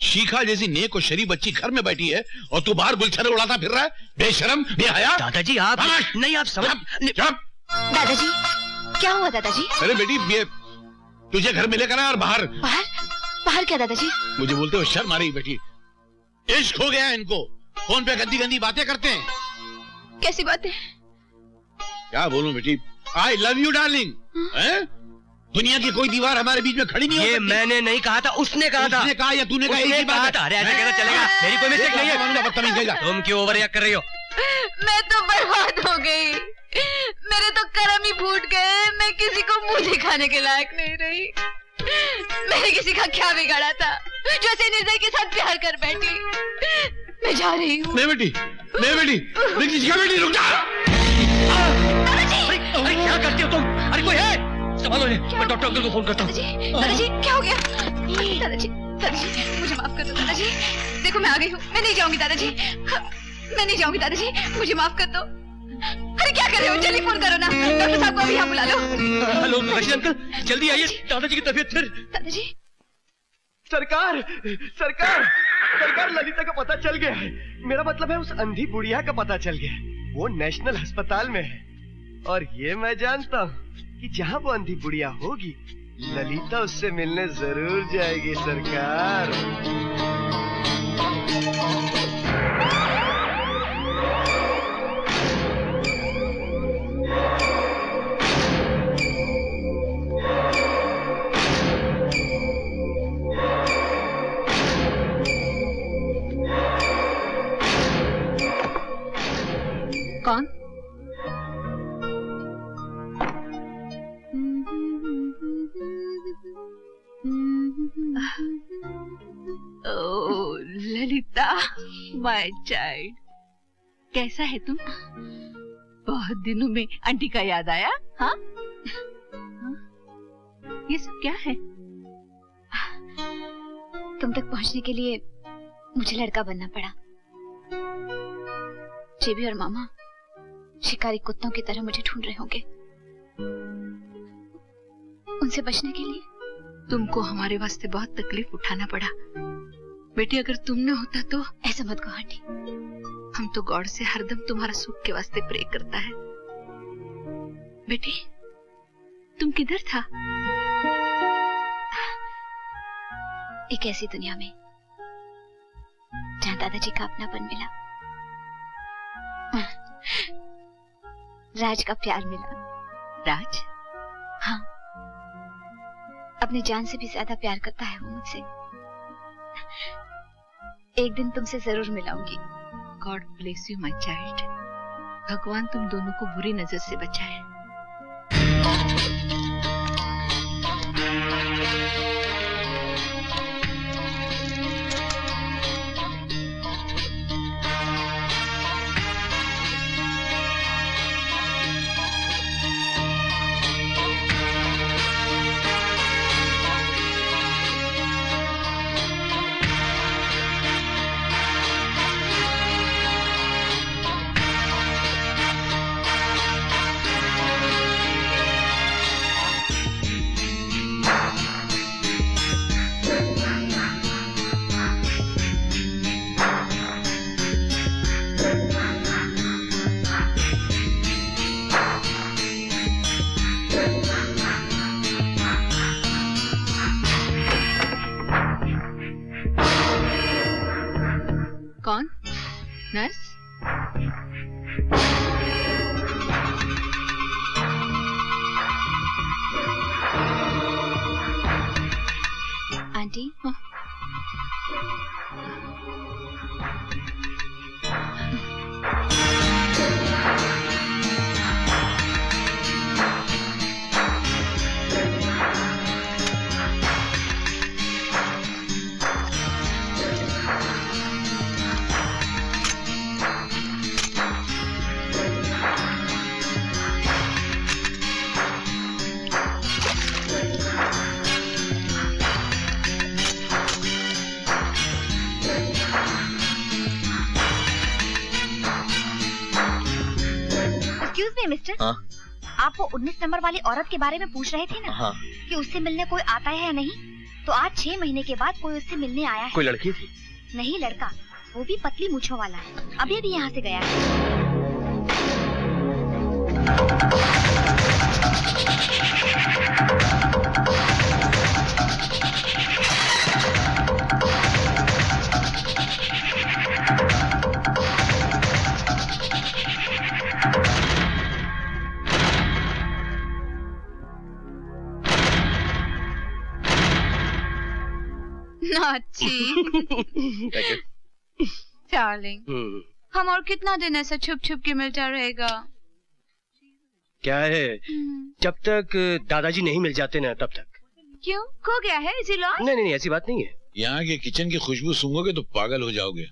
शिखा जैसी नेक और शरीफ बच्ची घर में बैठी है और तू बाहर गुलछरे उड़ाता फिर रहा है? बेशरम, बेहया। दादाजी आप नहीं, आप समझ। दादाजी क्या हुआ दादाजी? अरे बेटी, ये तुझे घर में लेकर आया और बाहर। बाहर? बाहर क्या दादाजी? मुझे बोलते हो शर्म आ रही बेटी? इश्क हो गया इनको, फोन पे गंदी गंदी बातें करते हैं। कैसी बातें? क्या बोलूं बेटी? आई लव यू डार्लिंग। दुनिया की कोई दीवार हमारे बीच में खड़ी नहीं ये मैंने नहीं कहा था, उसने कहा था। उसने कहा या तूने कहा? उसने कहा था। अरे ऐसा कैसा चलेगा? मेरी कोई मिस्टेक नहीं है। बदतमीज, तुम क्यों ओवर रिएक्ट कर रही हो? मैं तो बर्बाद हो गई, मेरे तो कर्म ही फूट गए, मैं किसी को मुंह दिखाने के लायक नहीं रही। मैंने किसी का क्या बिगाड़ा था जो ऐसे निर्दय के साथ प्यार कर बैठी? मैं जा रही हूँ। नहीं बेटी, नहीं बेटी, बेटी रुक जा। अरे क्या करती हो तुम? अरे कोई है? संभालो इन्हें, मैं डॉक्टर अंकल को फोन करता हूँ। दादाजी क्या हो गया? दादाजी दादाजी मुझे माफ कर दो दादाजी, देखो मैं आ गई हूँ, मैं नहीं जाऊंगी दादाजी, मैं नहीं जाऊंगी दादाजी, मुझे माफ कर दो। अरे क्या कर रहे हो? जल्दी फोन करो ना, डॉक्टर साहब को अभी यहाँ बुला लो। हेलो रशीद अंकल, जल्दी आइए, दादाजी की तबीयत फिर। दादाजी। सरकार सरकार सरकार, ललिता का पता चल गया है। मेरा मतलब है उस अंधी बुढ़िया का पता चल गया है। वो नेशनल अस्पताल में है और ये मैं जानता हूँ कि जहाँ वो अंधी बुढ़िया होगी, ललिता उससे मिलने जरूर जाएगी सरकार। कौन? ओह ललिता, माय चाइल्ड, कैसा है तुम? बहुत दिनों में आंटी का याद आया? हाँ? ये सब क्या है? तुम तक पहुंचने के लिए मुझे लड़का बनना पड़ा। जेबी और मामा शिकारी कुत्तों की तरह मुझे ढूंढ रहे होंगे। उनसे बचने के लिए तुमको हमारे वास्ते बहुत तकलीफ उठाना पड़ा बेटी। अगर तुम न होता तो। ऐसा मत कहो आंटी। हम तो गॉड से हरदम तुम्हारा सुख के वास्ते प्रे करता है बेटी। किधर था? एक ऐसी दुनिया में जहाँ दादाजी का अपनापन मिला, राज का प्यार मिला। राज? हाँ, अपनी जान से भी ज्यादा प्यार करता है वो मुझसे। एक दिन तुमसे जरूर मिलाऊंगी। God bless you my child. भगवान तुम दोनों को बुरी नजर से बचाए। कौन? Nurse? Aunty, excuse me mister. हाँ? आप वो 19 नंबर वाली औरत के बारे में पूछ रहे थे ना? हाँ। कि उससे मिलने कोई आता है या नहीं? तो आज 6 महीने के बाद कोई उससे मिलने आया है। कोई लड़की थी? नहीं, लड़का, वो भी पतली मूंछों वाला। अभी भी यहाँ से गया है। नाची डार्लिंग, हम और कितना दिन ऐसा छुप छुप के मिलता रहेगा? क्या है, जब तक दादाजी नहीं मिल जाते ना तब तक। क्यों, खो गया है इसी लॉज? नहीं नहीं, ऐसी बात नहीं है। यहाँ के किचन की खुशबू सूंघोगे तो पागल हो जाओगे।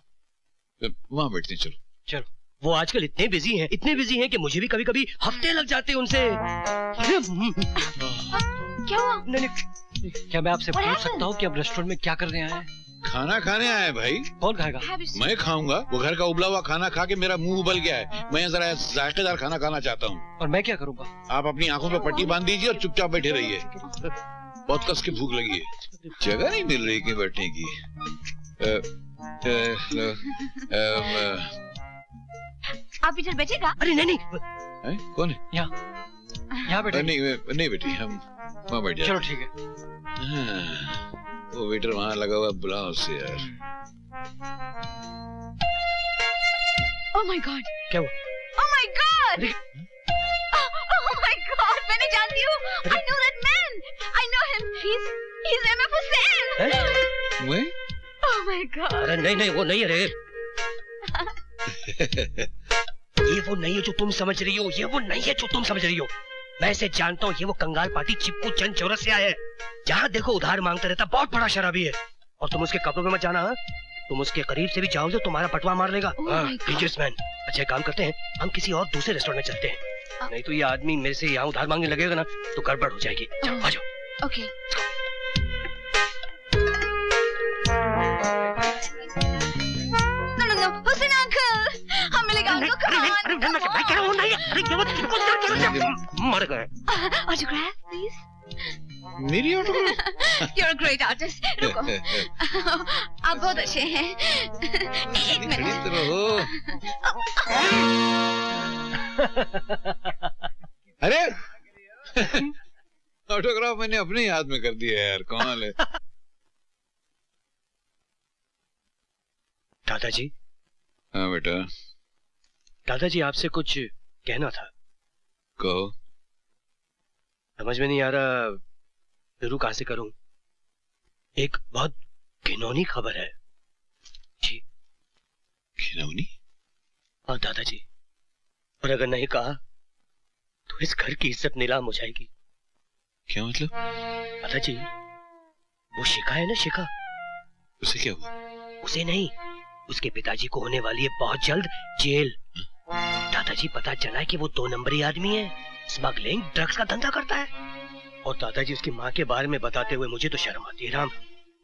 वहाँ बैठते हैं, चलो। चलो, वो आजकल इतने बिजी हैं कि मुझे भी कभी कभी हफ्ते लग जाते हैं उनसे। क्या हुआ? नहीं, क्या मैं आपसे पूछ सकता हूँ कि अब रेस्टोरेंट में क्या करने आए हैं? खाना खाने आए भाई। कौन खाएगा? मैं खाऊंगा। वो घर का उबला हुआ खाना खा के मेरा मुंह उबल गया है। मैं जरा जायकेदार खाना खाना चाहता हूँ। और मैं क्या करूँगा? आप अपनी आंखों पे पट्टी बांध दीजिए और चुपचाप बैठे रहिए। बहुत कस के भूख लगी है, जगह नहीं मिल रही कि बैठने की। आप इधर बैठेगा? अरे नहीं, कौन है? यहाँ बैठे। नहीं बेटी, हम वहाँ बैठ जाते। चलो ठीक है। वो वेटर वहाँ लगा हुआ, बुलाओ उसे यार। Oh my God! क्या हुआ? Oh my God! Oh my God! मैंने जानती हूँ। I know that man. I know him. He's MF Hussain. मैं? Oh my God! अरे नहीं, वो नहीं है रे। ये वो नहीं है जो तुम समझ रही हो। ये वो नहीं है जो तुम समझ रही हो। मैं इसे जानता हूँ। ये वो कंगाल पार्टी चिपकू चंद चौरसिया है। जहाँ देखो उधार मांगता रहता, बहुत बड़ा शराबी है। और तुम उसके कपड़ों में मत जाना। तुम उसके करीब से भी जाओगे तो तुम्हारा पटवा मार लेगा। Dangerous man. अच्छा एक काम करते हैं, हम किसी और दूसरे रेस्टोरेंट में चलते हैं। नहीं तो ये आदमी मेरे से यहाँ उधार मांगने लगेगा ना तो गड़बड़ हो जाएगी। आ जाओ। Okay. No, Hussain uncle. हम मिलेगा uncle. Come on. मर गए। Autograph, please. मेरी autograph? You're a great artist. रुको। आप बहुत अच्छे हैं। एक मिनट। अरे ऑटोग्राफ मैंने अपने याद में कर दिया यार, कमाल है। दादाजी। हाँ बेटा। दादाजी आपसे कुछ कहना था। कहो। समझ में नहीं आ रहा शुरू कहां से करूं। एक बहुत घिनौनी खबर है जी। घिनौनी? हाँ दादाजी, और अगर नहीं कहा तो इस घर की इज्जत नीलाम हो जाएगी। क्या मतलब? दादाजी, वो शिखा है ना, शिखा, उसे क्या हुआ? उसे नहीं, उसके पिताजी को होने वाली है बहुत जल्द जेल। दादाजी पता चला है कि वो 2 नंबरी आदमी है, स्मगलिंग ड्रग्स का धंधा करता है। और दादाजी उसकी माँ के बारे में बताते हुए मुझे तो शर्म आती है राम।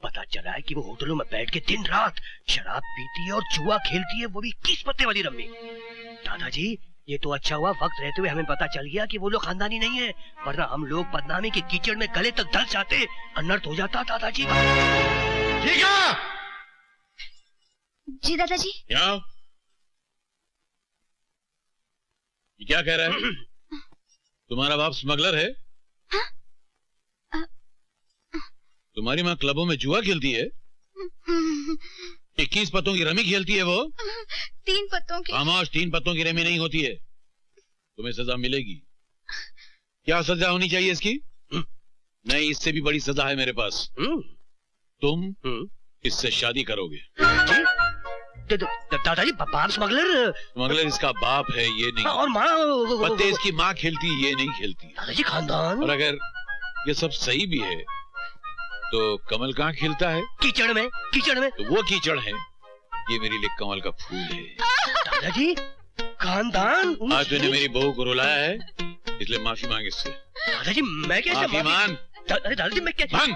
पता चला है कि वो होटलों में बैठ के दिन रात शराब पीती है और जुआ खेलती है, वो भी 21 पत्ते वाली रम्मी। दादाजी ये तो अच्छा हुआ वक्त रहते हुए हमें पता चल गया कि वो लोग खानदानी नहीं है, वरना हम लोग बदनामी के कीचड़ में गले तक धंस जाते, अनर्थ हो जाता दादाजी। ठीक है जी दादाजी। क्या? ये क्या कह रहा है? तुम्हारा बाप स्मगलर है? तुम्हारी माँ क्लबों में जुआ खेलती है? 21 पत्तों की रमी खेलती है वो? 3 पत्तों की। खामोश, 3 पत्तों की रमी नहीं होती है। तुम्हें सजा मिलेगी। क्या सजा होनी चाहिए इसकी? नहीं, इससे भी बड़ी सजा है मेरे पास। तुम इससे शादी करोगे। दादाजी बाप स्मगलर? स्मगलर इसका बाप है, ये नहीं। और माँ? पत्ते इसकी माँ खेलती, ये नहीं खेलती। दादाजी खानदान। और अगर ये सब सही भी है तो कमल कहाँ खिलता है? कीचड़ में। कीचड़ में? तो वो कीचड़ है, ये मेरे लिए कमल का फूल है। दादाजी खानदान। आज तूने मेरी बहू को रुलाया है, इसलिए माफी मांग इससे। दादाजी मैं कैसे माफी मांग? अरे दादाजी मैं क्या मांग।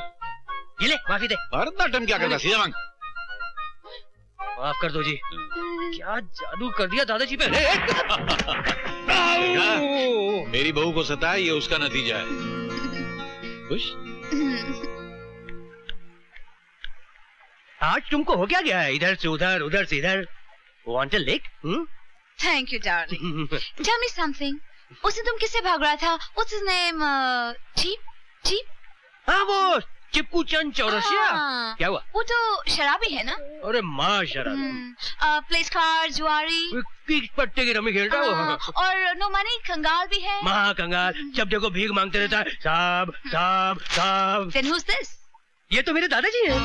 ये ले माफी दे। भरतनाट्यम क्या करता, सीधा मांग। माफ कर दो जी। क्या जादू कर दिया दादाजी पे। मेरी बहू को सताया, ये उसका नतीजा है। खुश? आज तुमको हो क्या गया है? इधर से उधर, उधर से इधर। Want a lick? Thank you darling. Tell me something. उस दिन तुम किससे भाग रहा था? What's his name? Cheap? Cheap? हाँ वो चिपकू चंद चौरसिया। क्या हुआ? वो तो शराबी है ना? अरे माँ शराबी। प्लेस कार्ड, जुआरी, 21 पत्ते की रमी खेलता है वो। और नो मनी कंगाल भी है। माँ कंगाल, जब देखो भीख मांगते रहता है। साहब साहब साहब। Then who's this? ये तो मेरे दादाजी हैं।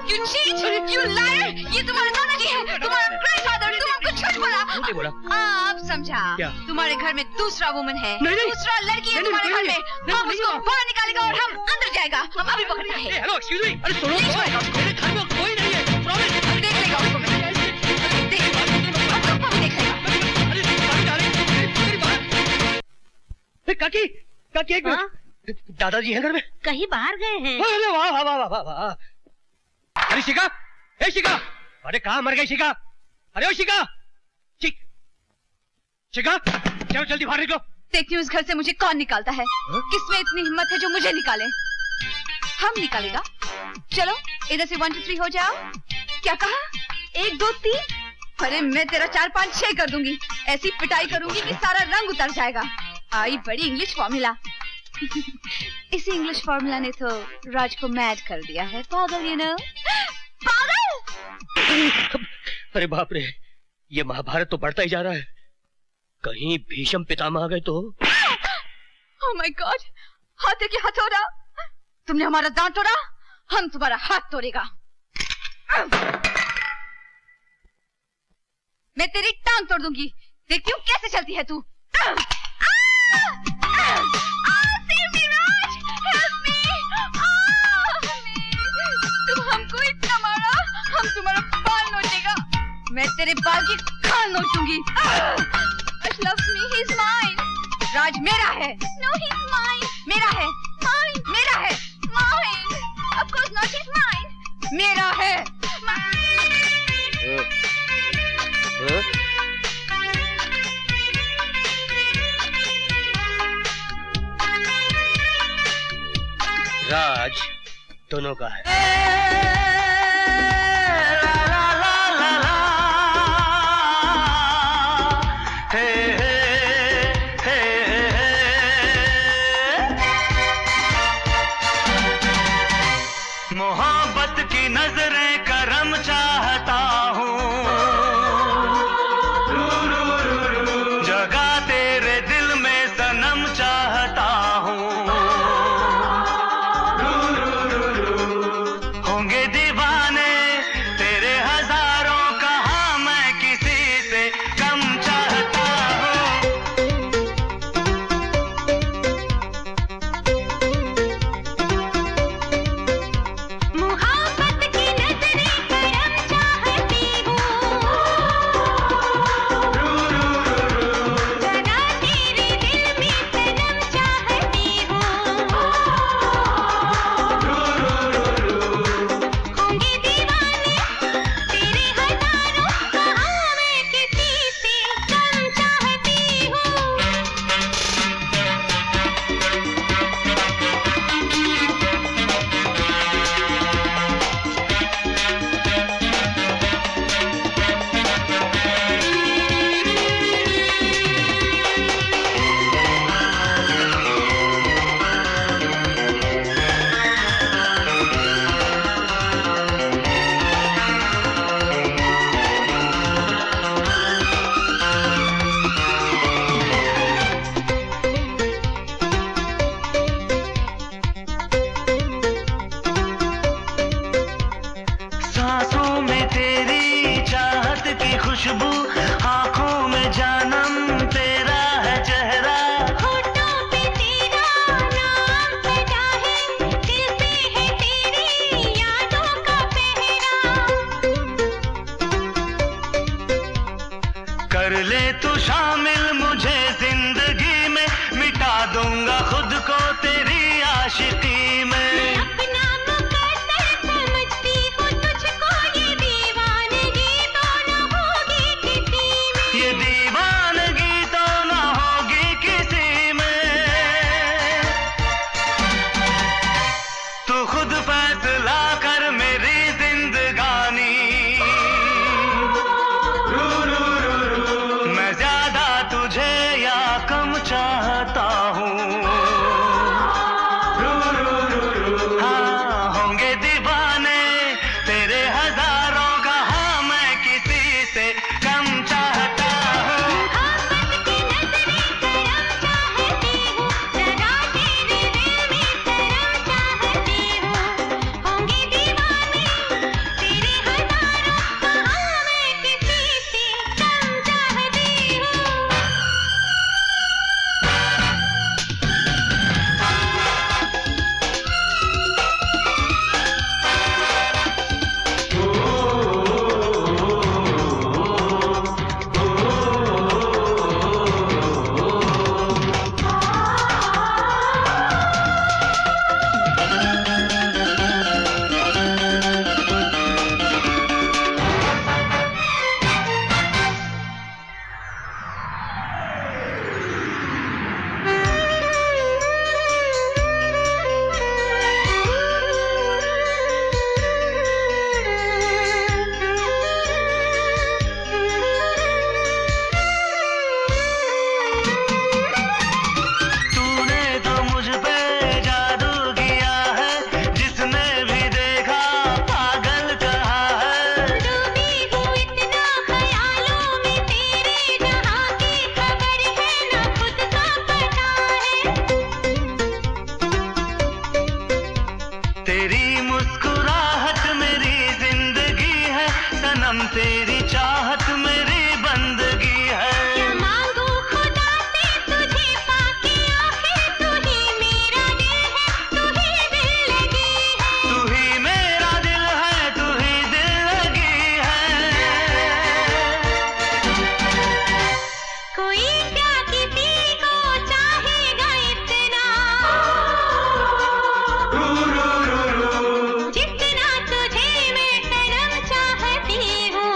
You cheat! You liar! ये तुम्हारे दादाजी हैं, तुम्हारा ग्रैंडफादर। तुम हमको झूठ बोला। झूठ बोला? आप समझा? क्या? तुम्हारे घर में दूसरा वुमन है। नहीं। दूसरा लड़की है तुम्हारे घर में। हम उसको बाहर निकालेगा और हम अंदर जाएगा। हम अभी पकड़ते हैं। Hello excuse me. अरे सुनो, मेरे घर में कोई नहीं है। प्रॉमिस। देख लेगा उसको मैं। देख लेगा। काकी, काकी एक मिनट। दादाजी हैं घर में? कहीं बाहर गए हैं। अरे वाह वाह वाह वाह वाह। अरे शिखा, ए शिखा, अरे कहाँ मर गई शिखा? अरे ओ शिखा, शिखा, चलो जल्दी बाहर निकलो। देखती हूँ इस घर से मुझे कौन निकालता है। किसमें इतनी हिम्मत है जो मुझे निकाले? हम निकालेगा। चलो इधर से 1 2 3 हो जाओ। क्या कहा? 1 2 3? अरे मैं तेरा 4 5 6 कर दूंगी। ऐसी पिटाई करूंगी कि सारा रंग उतर जाएगा। आई बड़ी इंग्लिश फॉर्मूला। इसी इंग्लिश फॉर्मूला ने तो राज को मैड कर दिया है। पागल, यू नो, पागल। अरे बाप रे, ये महाभारत तो बढ़ता ही जा रहा है। कहीं भीष्म पितामह आ गए तो? ओह माय गॉड, हाथ के हथौड़ा। तुमने हमारा दांत तोड़ा, हम तुम्हारा हाथ तोड़ेगा। मैं तेरी टांग तोड़ दूंगी। देखती हूँ कैसे चलती है तू। तुम हमको इतना मारा, हम तुम्हारा बाल नोचेगा। मैं तेरे बाल की खाल नोचूंगी। loves me, he's mine. राज मेरा है। No, he's mine. मेरा है। Mine. मेरा है। Mine. Of course not, he's mine. मेरा है। राज दोनों का है। नजरें करम चाहता हूँ, जगह तेरे दिल में सनम चाहता हूँ। होंगे दीवाने तेरे हजारों, कहाँ मैं किसी से कम चाहता हूँ। मोहब्बत की नजरें करम चाहती हूँ, जरा तेरे दिल में सनम चाहती हूँ। होंगे दीवाने तेरे हजारों, कहाँ मैं किसी से कम चाहती हूँ। सांसों में तेरी चाहत की खुशबू, आंखों में जानम तेरा है चेहरा। होठों पे तेरा नाम सजा है, दिल पे है तेरी यादों का पहरा। कर ले तू शामिल मुझे जिंदगी में, मिटा दूंगा खुद को तेरी आशिकी में। अपना मुकद्दर समझती हूँ तुझको, ये दीवानगी तो न होगी किसी में। ये दीवानगी तो ना होगी किसी में। तू खुद फैसला कर मेरी जिंदगानी, मैं ज्यादा तुझे या कम चाहता हूँ। हाँ, होंगे दीवाने तेरे हजारों, कहाँ मैं किसी से कम चाहता हूँ। मोहब्बत की नजरें करम चाहती हूँ, जरा तेरे दिल में सनम चाहती हूँ। होंगे दीवाने तेरे हजारों, कहाँ मैं किसी से कम चाहती हूँ। तूने तो मुझ पे जादू किया है, जिसने भी देखा पागल कहा है। डूबी हूँ इतना ख्यालों में तेरे, जहाँ की खबर है ना खुद का पता है। तेरी मुस्कुराहट मेरी जिंदगी है, सनम तेरी चाहत मेरी बंदगी है। क्या मांगू खुदा से तुझे पाके, आखिर तू ही मेरा दिल है, तू ही दिल लगी है। तू ही मेरा दिल है, तू ही दिल लगी है। कोई क्या किसी को चाहेगा इतना, जितना तुझे मैं सनम चाहती हूँ।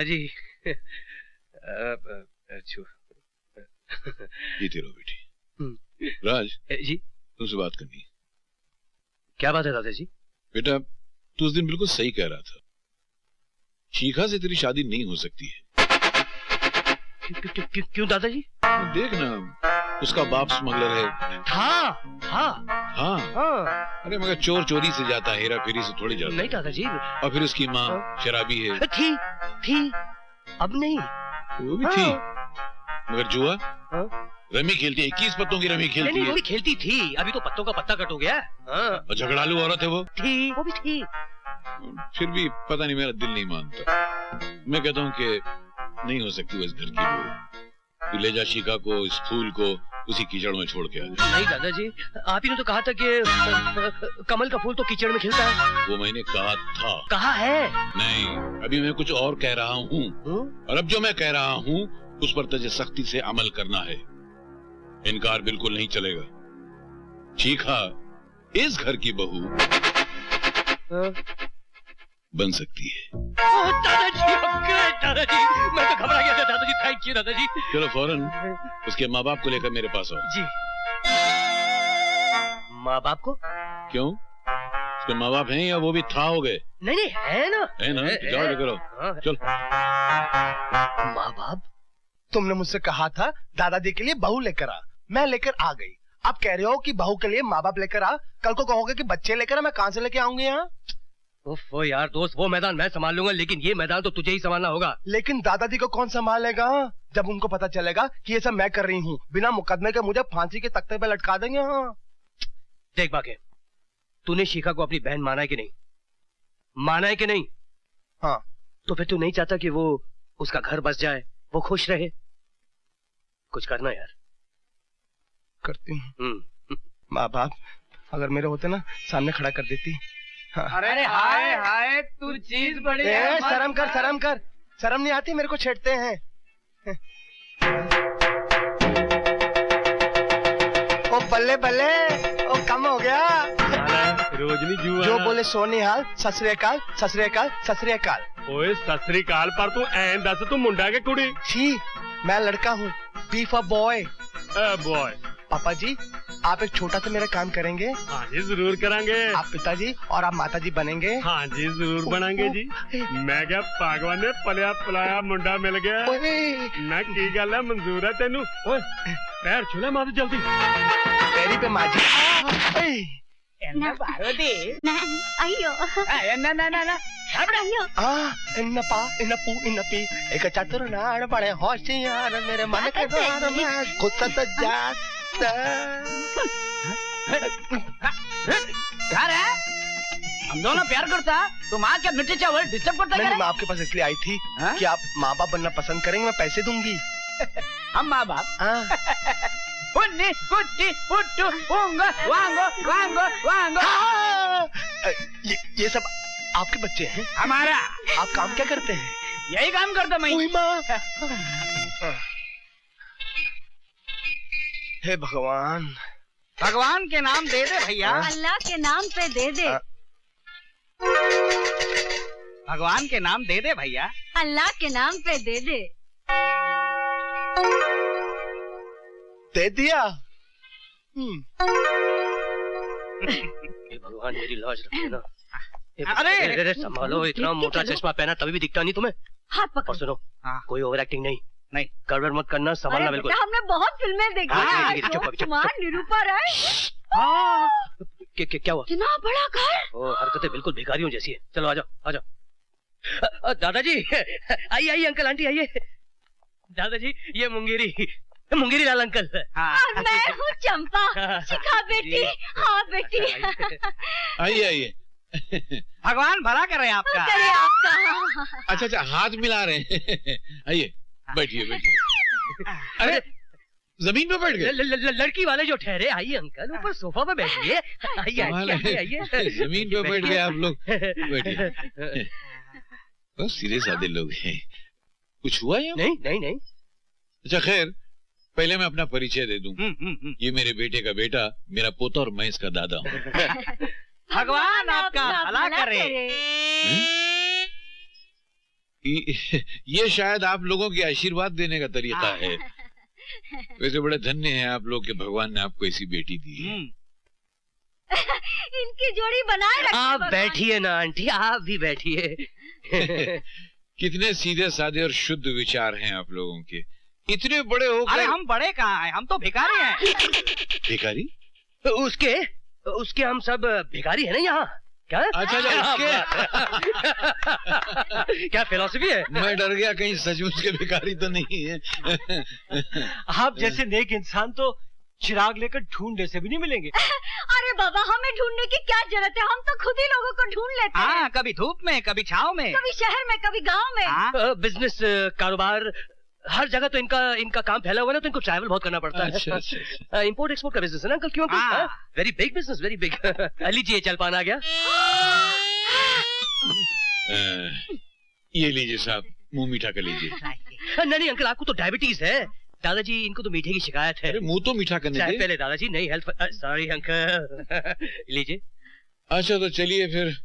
दादाजी जीते रहो बेटी। राज जी तुमसे बात करनी है। क्या बात है दादाजी? बेटा तू उस दिन बिल्कुल सही कह रहा था, शिखा से तेरी शादी नहीं हो सकती है। क्यों दादाजी? देख ना, उसका बाप स्मगलर है। हाँ अरे मगर चोर चोरी से जाता है, हेरा फेरी से थोड़ी जाता। नहीं दादाजी। और फिर उसकी माँ शराबी है। थी अब नहीं। वो भी थी मगर जुआ रमी खेलती है, 21 पत्तों की रमी खेलती है। वो भी खेलती थी, अभी तो पत्तों का पत्ता कट हो गया। और झगड़ालू औरत है वो भी थी। फिर भी पता नहीं, मेरा दिल नहीं मानता। मैं कहता हूँ कि नहीं हो सकती वो इस घर की बहू। तू ले जा शिखा को, इस फूल को उसी कीचड़ में छोड़ के आ जा। नहीं दादाजी, आप ही ने तो कहा था कि कमल का फूल तो कीचड़ में खिलता है। वो मैंने कहा था। कहा है? नहीं, अभी मैं कुछ और कह रहा हूँ। और अब जो मैं कह रहा हूँ उस पर तुझे सख्ती से अमल करना है। इनकार बिल्कुल नहीं चलेगा। शिखा इस घर की बहू बन सकती है। दादाजी मैं तो घबरा गया था दादाजी। थैंक यू दादाजी। चलो फौरन उसके माँ बाप को लेकर मेरे पास आओ। जी। माँ बाप को? क्यों, उसके माँ बाप हैं या वो भी था हो गए? नहीं है ना। जाओ लेकर आओ। चल। माँ बाप? तुमने मुझसे कहा था दादाजी के लिए बहू लेकर आ, मैं लेकर आ गई। आप कह रहे हो कि बहू के लिए माँ बाप लेकर आ, कल को कहोगे कि बच्चे लेकर आ, मैं कहाँ से लेके आऊंगी यहाँ? ओफो यार दोस्त, वो मैदान मैं संभाल लूंगा, लेकिन ये मैदान तो तुझे ही संभालना होगा। लेकिन दादाजी को कौन संभालेगा जब उनको पता चलेगा कि ये सब मैं कर रही हूँ? बिना मुकदमे के मुझे फांसी के तख्ते पे लटका देंगे। हाँ देख बाके, तूने शिखा को अपनी बहन माना है कि नहीं? माना है कि नहीं? हाँ। तो फिर तू नहीं चाहता कि वो उसका घर बस जाए, वो खुश रहे? कुछ करना यार। करती हूँ। माँ बाप अगर मेरे होते ना सामने खड़ा कर देती। हाँ। अरे हाय हाय, तू चीज बड़ी है। शर्म कर, शर्म कर, शर्म नहीं आती? मेरे को छेड़ते हैं। ओ बल्ले बल्ले, ओ कम हो गया। रोजनी जुआ जो बोले सोनिहाल, सत श्री अकाल, सत श्री अकाल, सत श्री अकाल। ओए सत श्री अकाल पर तू ऐन दस, तू मुंडा के कुड़ी? छी, मैं लड़का हूँ। B for boy. बॉय। पापा जी आप एक छोटा सा मेरा काम करेंगे? हाँ जी जरूर करेंगे। आप पिताजी और आप माताजी बनेंगे? हाँ जी जरूर बनेंगे जी। मैं क्या भगवान ने पलिया पलाया मुंडा मिल गया ना, की गल है, मंजूर है तेनू? पैर छूले मार जल्दी। पैरी पे माजी। एक चतुर नाड़ बड़े होशियार, मेरे मन के द्वार में घुसत जाता। घर है, हम दोनों प्यार करता, तो माँ क्या मिट्टी चावल डिस्टर्ब करता है? मैं आपके पास इसलिए आई थी कि आप माँ बाप बनना पसंद करेंगे, मैं पैसे दूंगी। हम माँ बाप? पुन्नी पुट्टी पुट्टू पुंगो वांगो वांगो वांगो। ये सब आपके बच्चे हैं? हमारा। आप काम क्या करते हैं? यही काम करता मैं। हे भगवान। भगवान के नाम दे दे भैया। अल्लाह के नाम पे दे दे। भगवान के नाम दे दे भैया। अल्लाह के नाम पे दे दे। दे दिया। भगवान मेरी लाज रखे ना। अरे संभालो, इतना मोटा चश्मा पहना तभी भी दिखता नहीं तुम्हें। हाथ पकड़। और सुनो, कोई ओवर एक्टिंग नहीं, नहीं गड़बड़ मत करना, संभालना बिल्कुल। हमने बहुत फिल्में देखी हैं। कुमार निरूपा राय। क्या हुआ? इतना बड़ा घर। ओ हरकतें बिल्कुल भिखारियों जैसी है। चलो आ जाओ आ जाओ। दादाजी आइए आइए, अंकल आंटी आइए। दादाजी ये मुंगेरी लाल अंकल। और मैं हूँ चंपा। शिखा बेटी। हाँ बेटी। आइए आइए। भगवान भला करे आपका। करे आपका। अच्छा हाथ मिला रहे हैं। आइए बैठिए बैठिए। अरे जमीन पे बैठ गए? लड़की वाले जो ठहरे। आइए अंकल, ऊपर सोफा पे बैठिए। आइए आइए। जमीन पे बैठ गए आप लोग। बैठिए। बहुत सीधे साधे लोग हैं। कुछ हुआ या? नहीं। अच्छा खैर, पहले मैं अपना परिचय दे दूं। ये मेरे बेटे का बेटा, मेरा पोता, और मैं इसका दादा हूँ। भगवान आपका भला करे। ये शायद आप लोगों के आशीर्वाद देने का तरीका है। वैसे बड़े धन्य हैं आप लोग कि भगवान ने आपको ऐसी बेटी दी है। इनकी जोड़ी बनाए रखिए आप भगवान। बैठिए ना आंटी, आप भी बैठिए। कितने सीधे साधे और शुद्ध विचार हैं आप लोगों के। इतने बड़े हो अरे गए। हम बड़े कहाँ हैं, हम तो भिखारी हैं। भिखारी? उसके हम सब भिखारी है ना यहाँ। क्या? अच्छा उसके। क्या फिलॉसफी है? मैं डर गया कहीं सचमुच के भिखारी तो नहीं है। आप जैसे नेक इंसान तो चिराग लेकर ढूंढने से भी नहीं मिलेंगे। अरे बाबा, हमें ढूंढने की क्या जरूरत है, हम तो खुद ही लोगों को ढूंढ लेते हैं। हाँ, कभी धूप में, कभी छाव में, कभी शहर में, कभी गांव में। बिजनेस, कारोबार, हर जगह तो इनका काम फैला हुआ है ना, तो इनको ट्रैवल बहुत करना पड़ता है। इंपोर्ट एक्सपोर्ट का बिजनेस है ना अंकल? क्यों? Very big business, very big. लीजिए, जलपान आ गया। ये लीजिए साहब, मुंह मीठा कर लीजिए। नहीं अंकल, आपको तो डायबिटीज है। दादाजी, इनको तो मीठे की शिकायत है। अरे मुंह तो मीठा करने दे। पहले दादाजी, नहीं हेल्थ। Sorry uncle. लीजिए। अच्छा तो चलिए फिर,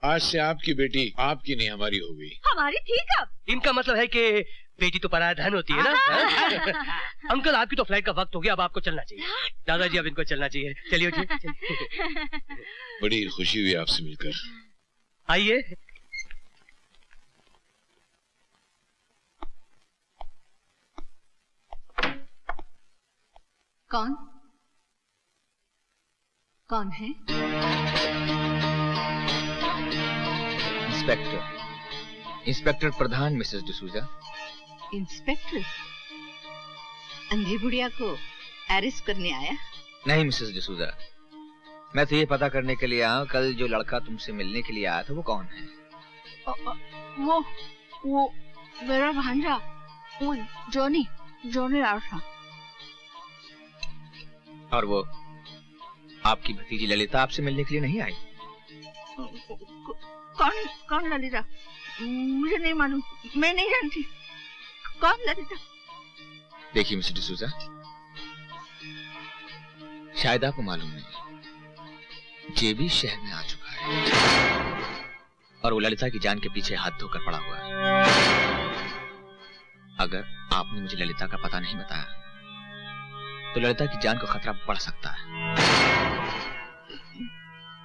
आज से आपकी बेटी आपकी नहीं हमारी हो गई। हमारी थी कब? इनका मतलब है कि बेटी तो पराया धन होती है ना। अंकल, आपकी तो फ्लाइट का वक्त हो गया, अब आपको चलना चाहिए। दादाजी, अब इनको चलना चाहिए। चलिए उठिए। बड़ी खुशी हुई आपसे मिलकर। आइए। कौन है? इंस्पेक्टर प्रधान मिसेस डिसूजा। इंस्पेक्टर अंधी बुढ़िया को अरेस्ट करने आया? नहीं मिसेस डिसूजा, मैं तो ये पता करने के लिए आया हूं, कल जो लड़का तुमसे मिलने के लिए आया था वो कौन है? वो मेरा भांजा, वो जॉनी आया था। और वो आपकी भतीजी ललिता आपसे मिलने के लिए नहीं आई? कौन ललिता? मुझे नहीं मालूम, मैं नहीं जानती। कौन ललिता? देखिए मिस्टर डिसूजा, शायद आपको मालूम नहीं, जेबी शहर में आ चुका है और वो ललिता की जान के पीछे हाथ धोकर पड़ा हुआ है। अगर आपने मुझे ललिता का पता नहीं बताया तो ललिता की जान को खतरा बढ़ सकता है।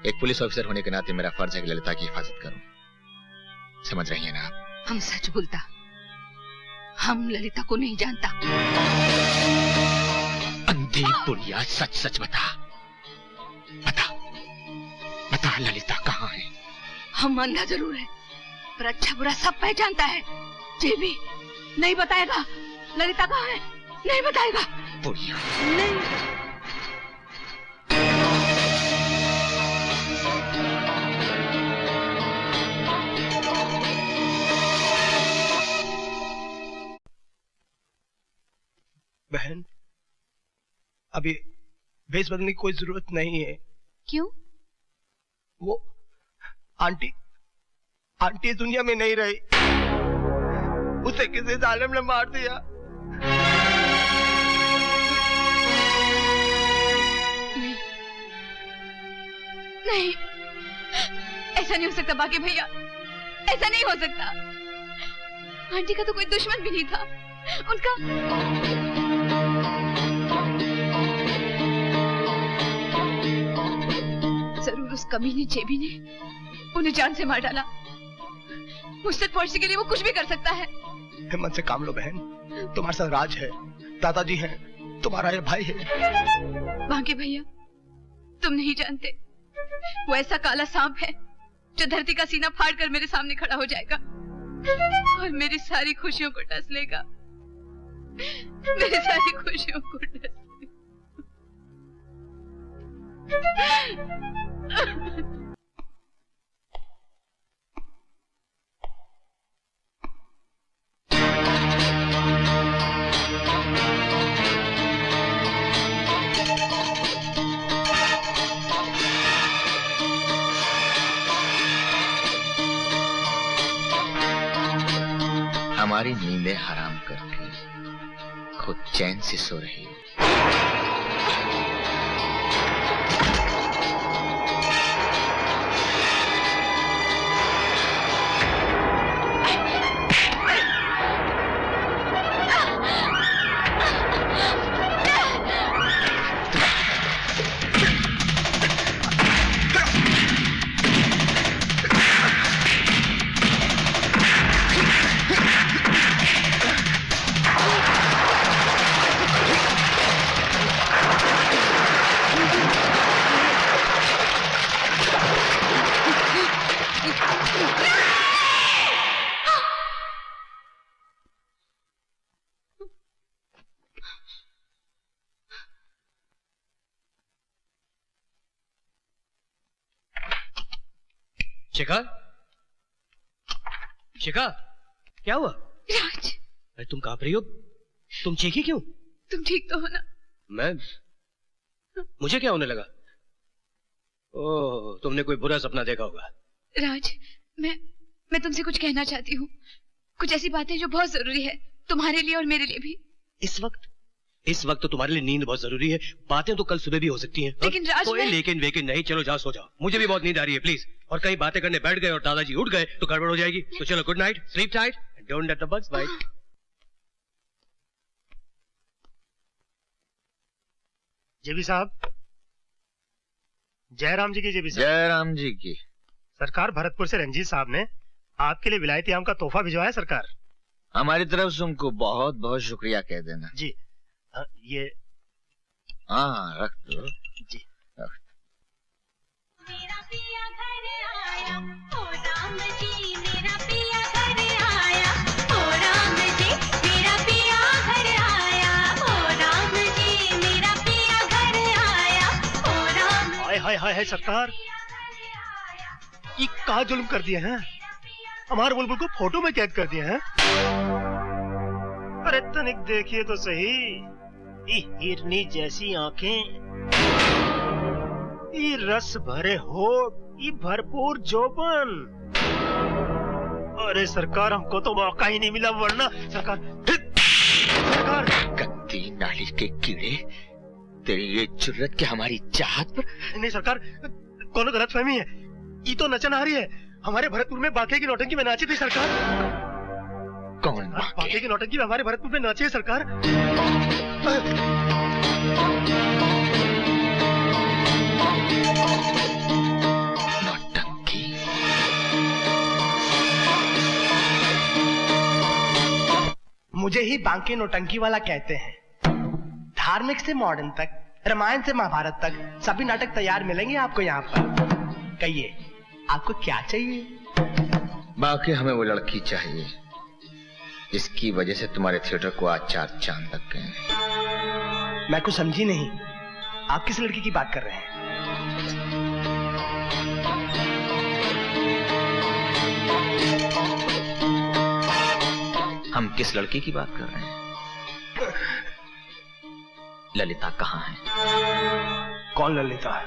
एक पुलिस ऑफिसर होने के नाते मेरा फर्ज है कि ललिता की हिफाजत करूं। समझ रही हैं ना आप? हम सच बोलता, हम ललिता को नहीं जानता। अंधी बुढ़िया, सच सच बता, बता ललिता कहाँ है? हम अंधा जरूर है, पर अच्छा बुरा सब पहचानता है। जेबी नहीं बताएगा ललिता कहाँ है, नहीं बताएगा। बुढ़िया नहीं। बहन, अभी भेस बदलने की कोई जरूरत नहीं है। क्यों? वो आंटी इस दुनिया में नहीं रही, उसे किसी जालिम ने मार दिया। नहीं, ऐसा नहीं हो सकता बाकी भैया, ऐसा नहीं हो सकता। आंटी का तो कोई दुश्मन भी नहीं था, उनका जरूर उस कमीनी जेबी ने उन्हें जान से मार डाला। मुझसे पहुंचने के लिए वो कुछ भी कर सकता है। हिम्मत से काम लो बहन, तुम्हारे साथ राज है, दादाजी हैं, तुम्हारा ये भाई है। बाकी भैया, तुम नहीं जानते, वो ऐसा काला सांप है जो धरती का सीना फाड़ कर मेरे सामने खड़ा हो जाएगा और मेरी सारी खुशियों को डस लेगा, मेरी सारी खुशियों को डस लेगा। हमारी नींदें हराम करके खुद चैन से सो रही हो। शिखा, शिखा, क्या हुआ? राज, अरे तुम कांप रही हो, तुम चीखी क्यों? तुम ठीक तो हो ना? मैं, मुझे क्या होने लगा? ओह, तुमने कोई बुरा सपना देखा होगा। राज, मैं तुमसे कुछ कहना चाहती हूँ। कुछ ऐसी बातें जो बहुत जरूरी है, तुम्हारे लिए और मेरे लिए भी। इस वक्त तो तुम्हारे लिए नींद बहुत जरूरी है। बातें तो कल सुबह भी हो सकती हैं। लेकिन राज, कोई लेकिन वेकिन नहीं, चलो जाओ सो जाओ। मुझे भी बहुत नींद आ रही है, प्लीज। और कहीं बातें करने बैठ गए और दादाजी उठ गए तो गड़बड़ हो जाएगी। तो चलो, good night, sleep tight, don't let the bugs bite. JB साहब, जयराम जी की। जेबी साहब, जयराम जी की। सरकार, भरतपुर से रंजीत साहब ने आपके लिए विलायती आम का तोहफा भिजवाया सरकार। हमारी तरफ से उनको बहुत बहुत शुक्रिया कह देना। जी। ये हाँ, रख दो जी। रख। मेरा पिया घर आया, ओ राम जी मेरा पिया घर आया, ओ राम जी मेरा पिया घर आया, ओ राम जी मेरा पिया घर आया, ओ राम। हाय हाय हाय हाय सरकार, ये कहा जुल्म कर दिए हैं, हमारे बुलबुल को फोटो में कैद कर दिए हैं। अरे तनिक देखिए तो सही, ये हिरनी जैसी आंखें, ये रस भरे होठ, ये भरपूर जोबन। अरे सरकार, हमको तो मौका ही नहीं मिला, वरना सरकार। गंदी नाली के कीड़े, तेरी ये जुर्रत कि हमारी चाहत पर। नहीं सरकार, कोनो गलत फहमी है, ये तो नचन आ रही है। हमारे भरतपुर में बाके की नौटंकी में नाची थी सरकार। कौन? बाके की नौटंकी में हमारे भरतपुर में नाची है सरकार। नौटंकी? मुझे ही बांके नौटंकी वाला कहते हैं। धार्मिक से मॉडर्न तक, रामायण से महाभारत तक सभी नाटक तैयार मिलेंगे आपको यहाँ पर। कहिए, आपको क्या चाहिए? बाकी हमें वो लड़की चाहिए जिसकी वजह से तुम्हारे थिएटर को आज 4 चांद लग गए। मैं कुछ समझी नहीं, आप किस लड़की की बात कर रहे हैं? हम किस लड़की की बात कर रहे हैं? ललिता कहाँ है? कौन ललिता?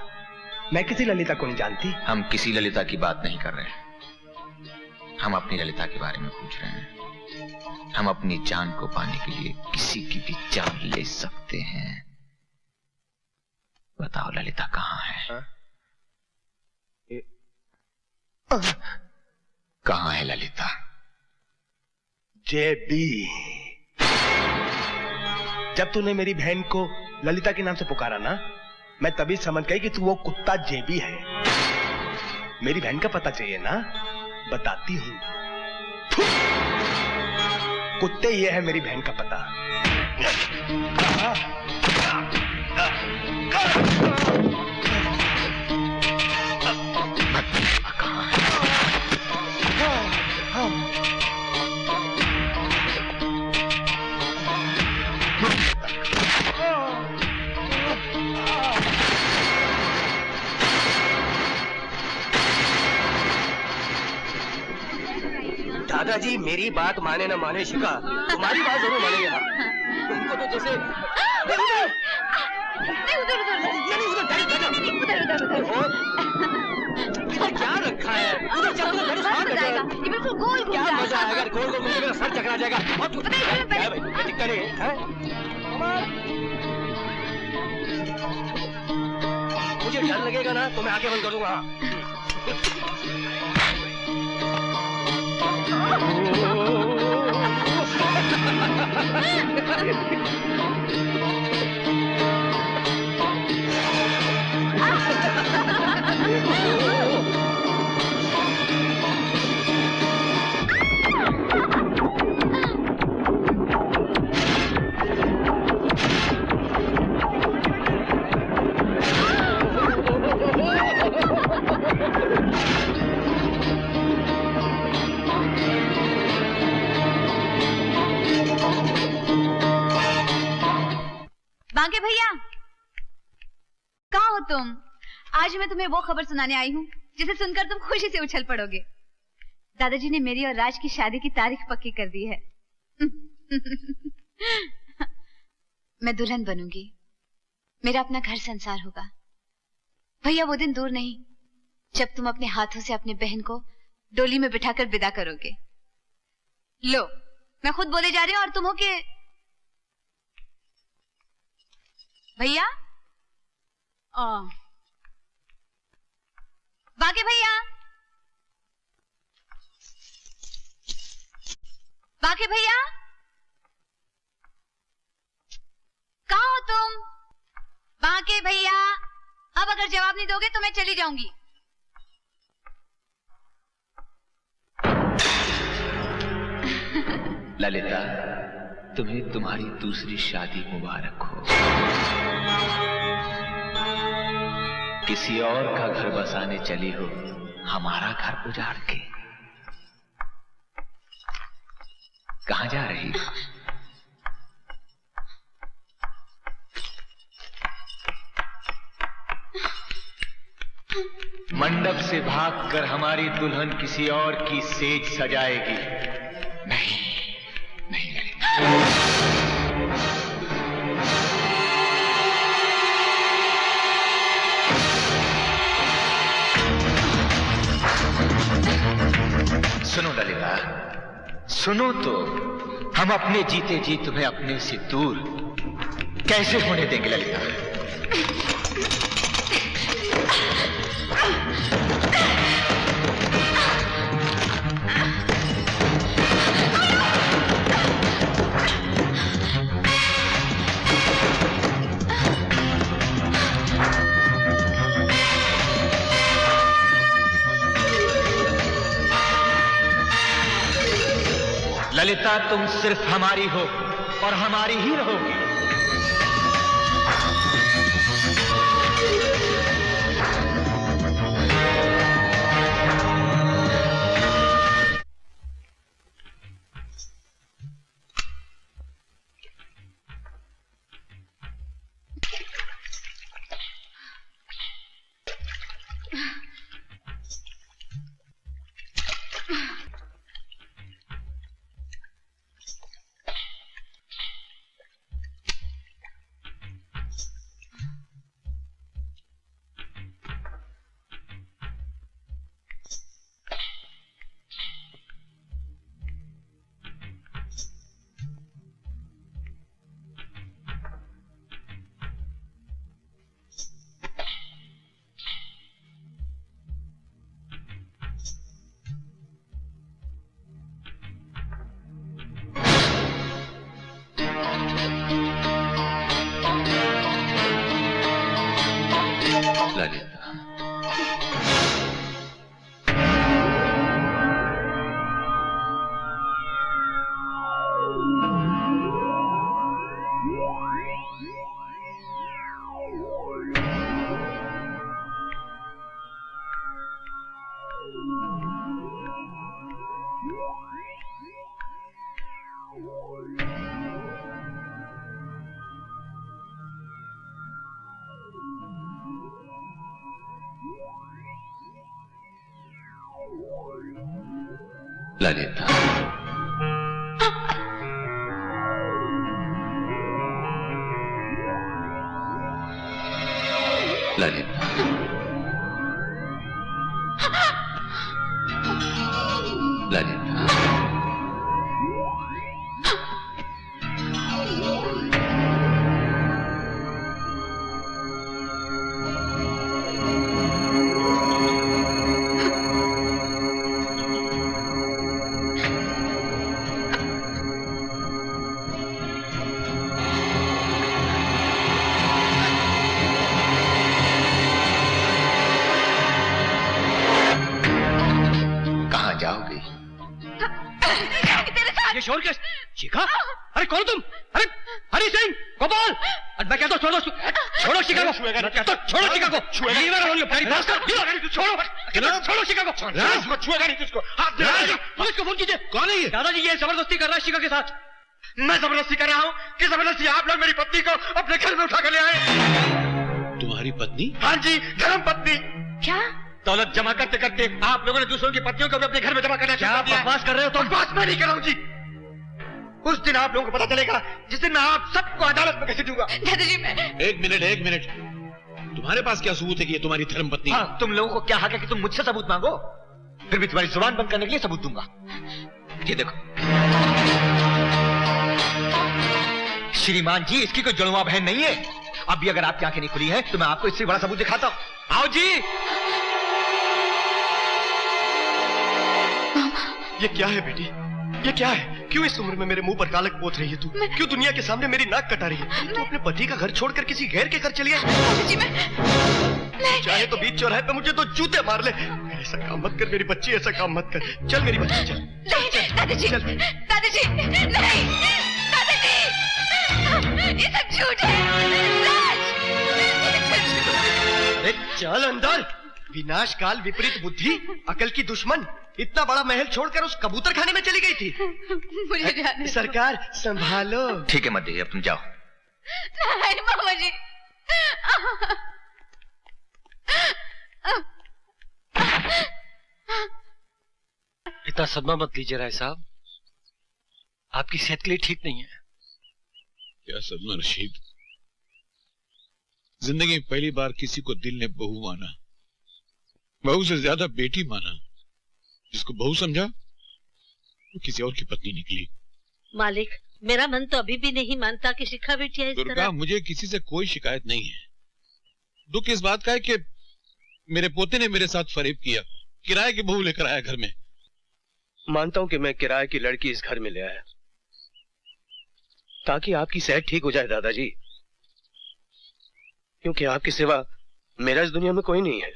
मैं किसी ललिता को नहीं जानती। हम किसी ललिता की बात नहीं कर रहे हैं, हम अपनी ललिता के बारे में पूछ रहे हैं। हम अपनी जान को पाने के लिए किसी की भी जान ले सकते हैं। बताओ ललिता कहाँ है? कहाँ है ललिता? जेबी, जब तूने मेरी बहन को ललिता के नाम से पुकारा ना, मैं तभी समझ गई कि तू वो कुत्ता जेबी है। मेरी बहन का पता चाहिए ना, बताती हूँ। कुत्ते, ये है मेरी बहन का पता। दादाजी, मेरी बात माने ना माने शिखा, तुम्हारी बात जरूर मानेंगे ना। तुमको तो जैसे उधर क्या रखा है? उधर चल, उधर ये बिल्कुल गोल क्या मजा आएगा? गोल गोल मेरा सर चकरा जाएगा। क्या भाई, दिक्कत नहीं है? मुझे डर लगेगा ना तो मैं आंखें बंद कर दूंगा। बांके भैया, कहाँ हो तुम? आज मैं तुम्हें वो खबर सुनाने आई हूँ जिसे सुनकर तुम खुशी से उछल पड़ोगे। दादाजी ने मेरी और राज की शादी की तारीख पक्की कर दी है। मैं दुल्हन बनूंगी, मेरा अपना घर संसार होगा। भैया वो दिन दूर नहीं जब तुम अपने हाथों से अपने बहन को डोली में बिठाकर विदा करोगे। लो, मैं खुद बोले जा रही हूं और तुम हो के भैया। बाके भैया, बाके भैया, कहाँ हो तुम? बाके भैया, अब अगर जवाब नहीं दोगे तो मैं चली जाऊंगी। ललिता, तुम्हें तुम्हारी दूसरी शादी मुबारक हो। किसी और का घर बसाने चली हो, हमारा घर उजाड़ के। कहां जा रही हो? मंडप से भागकर हमारी दुल्हन किसी और की सेज सजाएगी। नहीं, नहीं ललिता। सुनो ललिता, सुनो तो, हम अपने जीते जी तुम्हें अपने से दूर कैसे होने देंगे ललिता? ललिता, तुम सिर्फ हमारी हो और हमारी ही रहोगी। ललिता, ललिता, ललिता, शोर क्या? शिखा? अरे कौन तुम? अरे हरी सिंह, गोपाल! मैं कहता हूँ छोड़ो, छोड़ो शिखा को। छोड़ो शिखा को। छोड़ो शिखा को। राज मत छुएगा नहीं तुझको। पुलिस को फोन कीजिए। कौन है ये? दादाजी ये जबरदस्ती कर रहा है शिखा के साथ। मैं जबरदस्ती कर रहा हूँ कि जबरदस्ती आप लोग मेरी पत्नी को अपने घर में उठा कर ले आए। तुम्हारी पत्नी? हाँ जी, धर्म पत्नी। क्या? दौलत जमा करते करते आप लोगों ने दूसरों की पत्नियों को भी अपने घर में जमा करना क्या बकवास कर रहे हो तुम? बकवास मैं नहीं कर रहा हूँ जी। उस दिन आप लोगों को पता चलेगा जिस दिन मैं आप सबको अदालत में घसीटूंगा। दादाजी मैं एक मिनट तुम्हारे पास क्या सबूत है कि ये तुम्हारी धर्मपत्नी है? हाँ, तुम लोगों को क्या हक है कि तुम मुझसे सबूत मांगो? फिर भी तुम्हारी जुबान बंद करने के लिए सबूत दूंगा। ये देखो श्रीमान जी, इसकी कोई जुड़वा बहन नहीं है। अभी अगर आपकी आंखें नहीं खुली हैं तो मैं आपको इससे बड़ा सबूत दिखाता हूँ। आओ जी। ये क्या है बेटी, ये क्या है? क्यों इस उम्र में मेरे मुंह पर कालक पोत रही है तू? क्यों दुनिया के सामने मेरी नाक कटा रही है? तू अपने पति का घर छोड़कर किसी गैर के घर चली आई? चाहे तो बीच चौराहे पे मुझे तो जूते मार ले। ऐसा काम मत कर मेरी बच्ची, ऐसा काम मत कर। चल मेरी बच्ची चल। दादाजी, दादाजी नहीं, दादाजी ये सब झूठ है। राज, अरे चल अंदर। विनाश काल विपरीत बुद्धि, अकल की दुश्मन, इतना बड़ा महल छोड़कर उस कबूतर खाने में चली गई थी। मुझे जाने सरकार संभालो। ठीक है मत अब तुम जाओ। नहीं मामा जी। इतना सदमा मत लीजिए राय साहब, आपकी सेहत के लिए ठीक नहीं है। क्या सदमा रशीद, जिंदगी में पहली बार किसी को दिल ने बहू माना, बहू से ज्यादा बेटी माना। जिसको बहू समझा वो किसी और की पत्नी निकली। मालिक, मेरा मन तो अभी भी नहीं मानता कि शिखा बिटिया इस दुर्गा, तरह। मुझे किसी से कोई शिकायत नहीं है। दुख इस बात का है कि मेरे पोते ने मेरे साथ फरेब किया, किराए की बहू लेकर आया घर में। मानता हूं कि मैं किराए की लड़की इस घर में ले आया ताकि आपकी सेहत ठीक हो जाए दादाजी, क्योंकि आपके सिवा मेरा इस दुनिया में कोई नहीं है।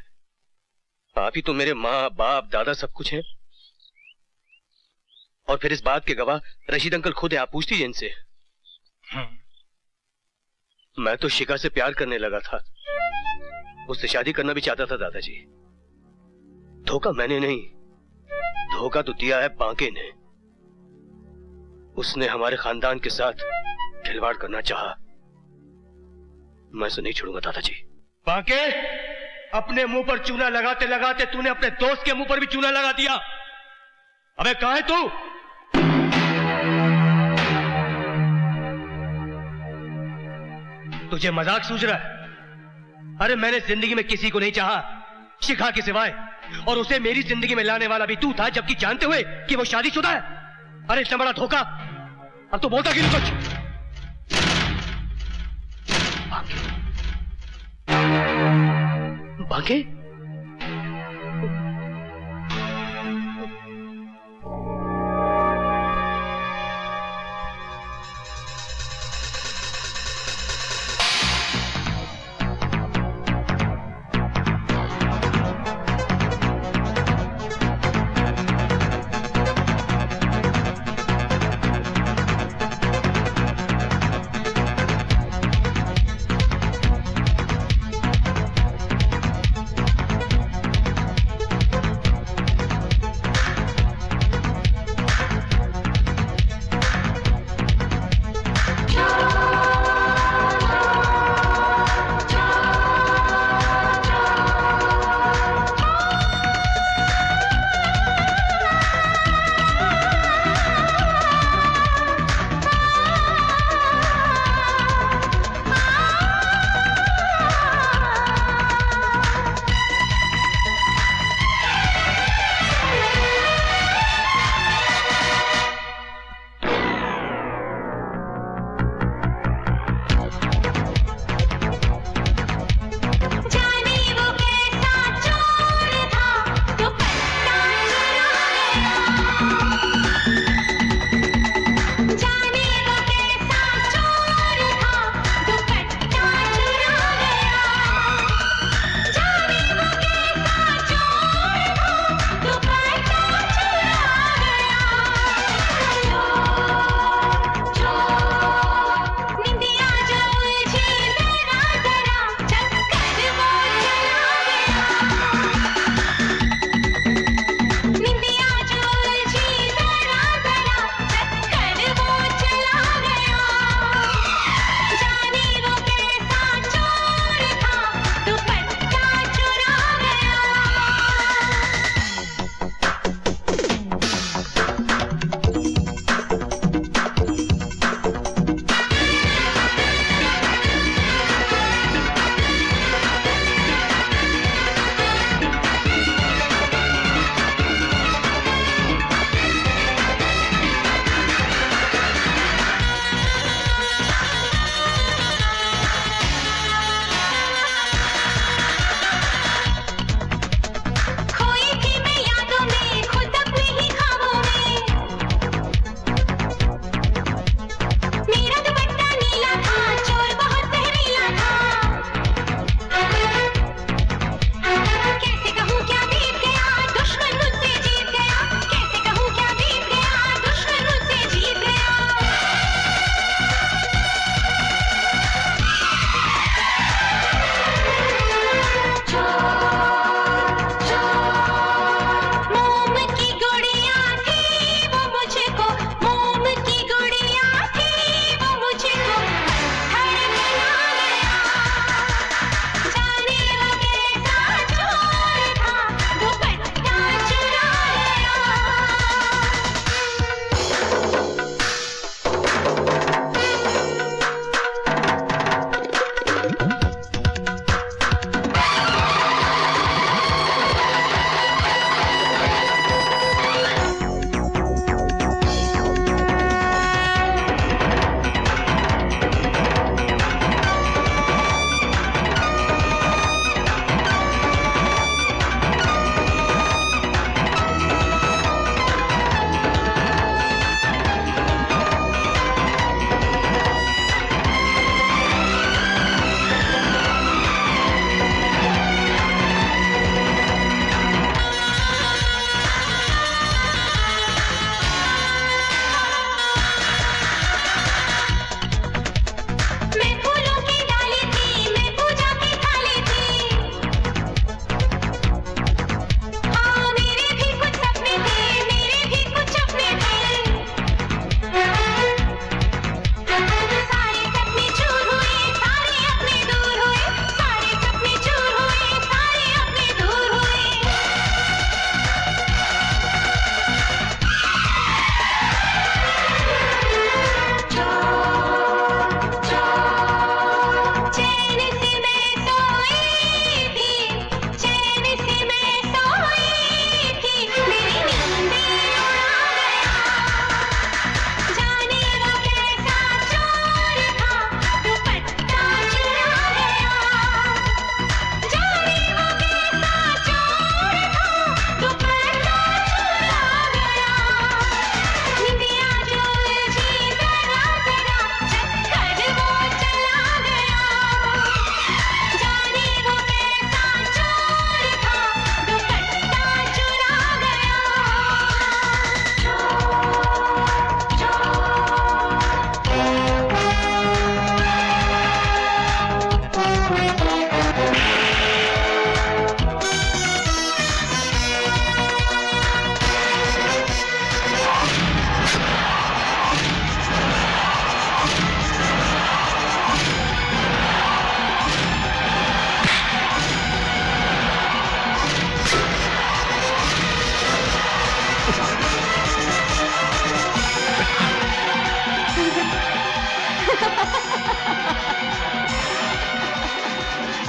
आप ही तो मेरे माँ बाप दादा सब कुछ हैं। और फिर इस बात के गवाह रशीद अंकल खुद है, आप पूछ लीजिए इनसे। मैं तो शिखा से प्यार करने लगा था, उससे शादी करना भी चाहता था दादाजी। धोखा मैंने नहीं, धोखा तो दिया है बांके ने। उसने हमारे खानदान के साथ खिलवाड़ करना चाहा। मैं उसे नहीं छोड़ूंगा दादाजी। बांके, अपने मुंह पर चूना लगाते लगाते तूने अपने दोस्त के मुंह पर भी चूना लगा दिया। अबे कहां है तू? तुझे मजाक सूझ रहा है? अरे मैंने जिंदगी में किसी को नहीं चाहा शिखा के सिवाय, और उसे मेरी जिंदगी में लाने वाला भी तू था, जबकि जानते हुए कि वो शादीशुदा है। अरे इतना बड़ा धोखा, अब तो बोलता क्यों नहीं कुछ? बांके?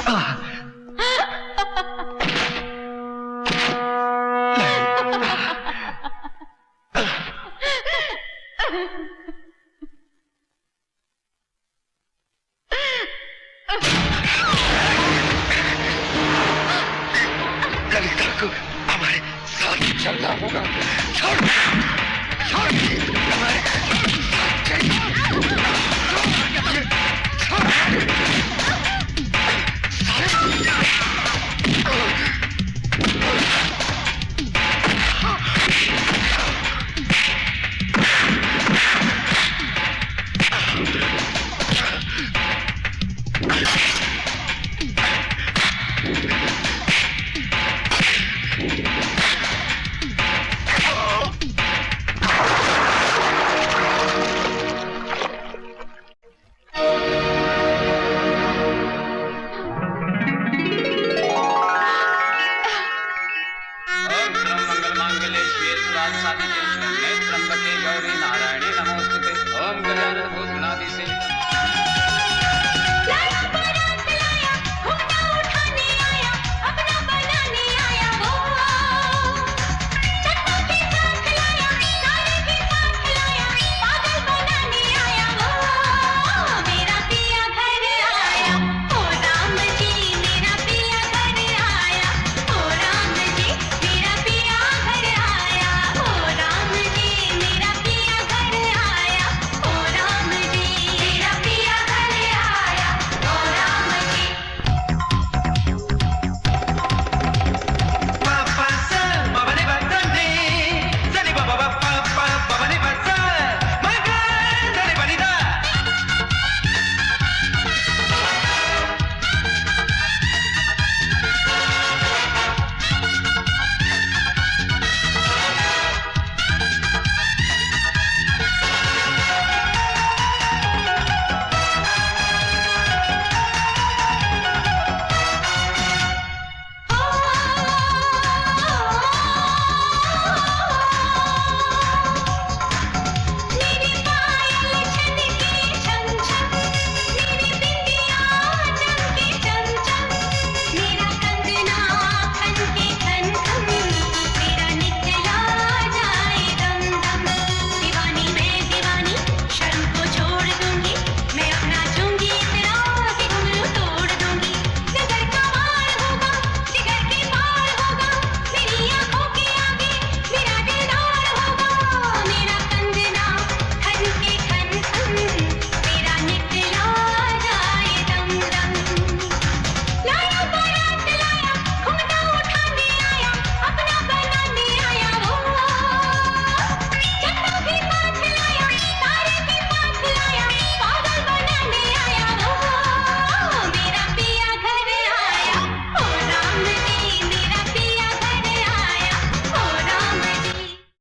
ललिता को हमारे साथ चलना होगा। छोड़ छोड़ हमारे साथ चल।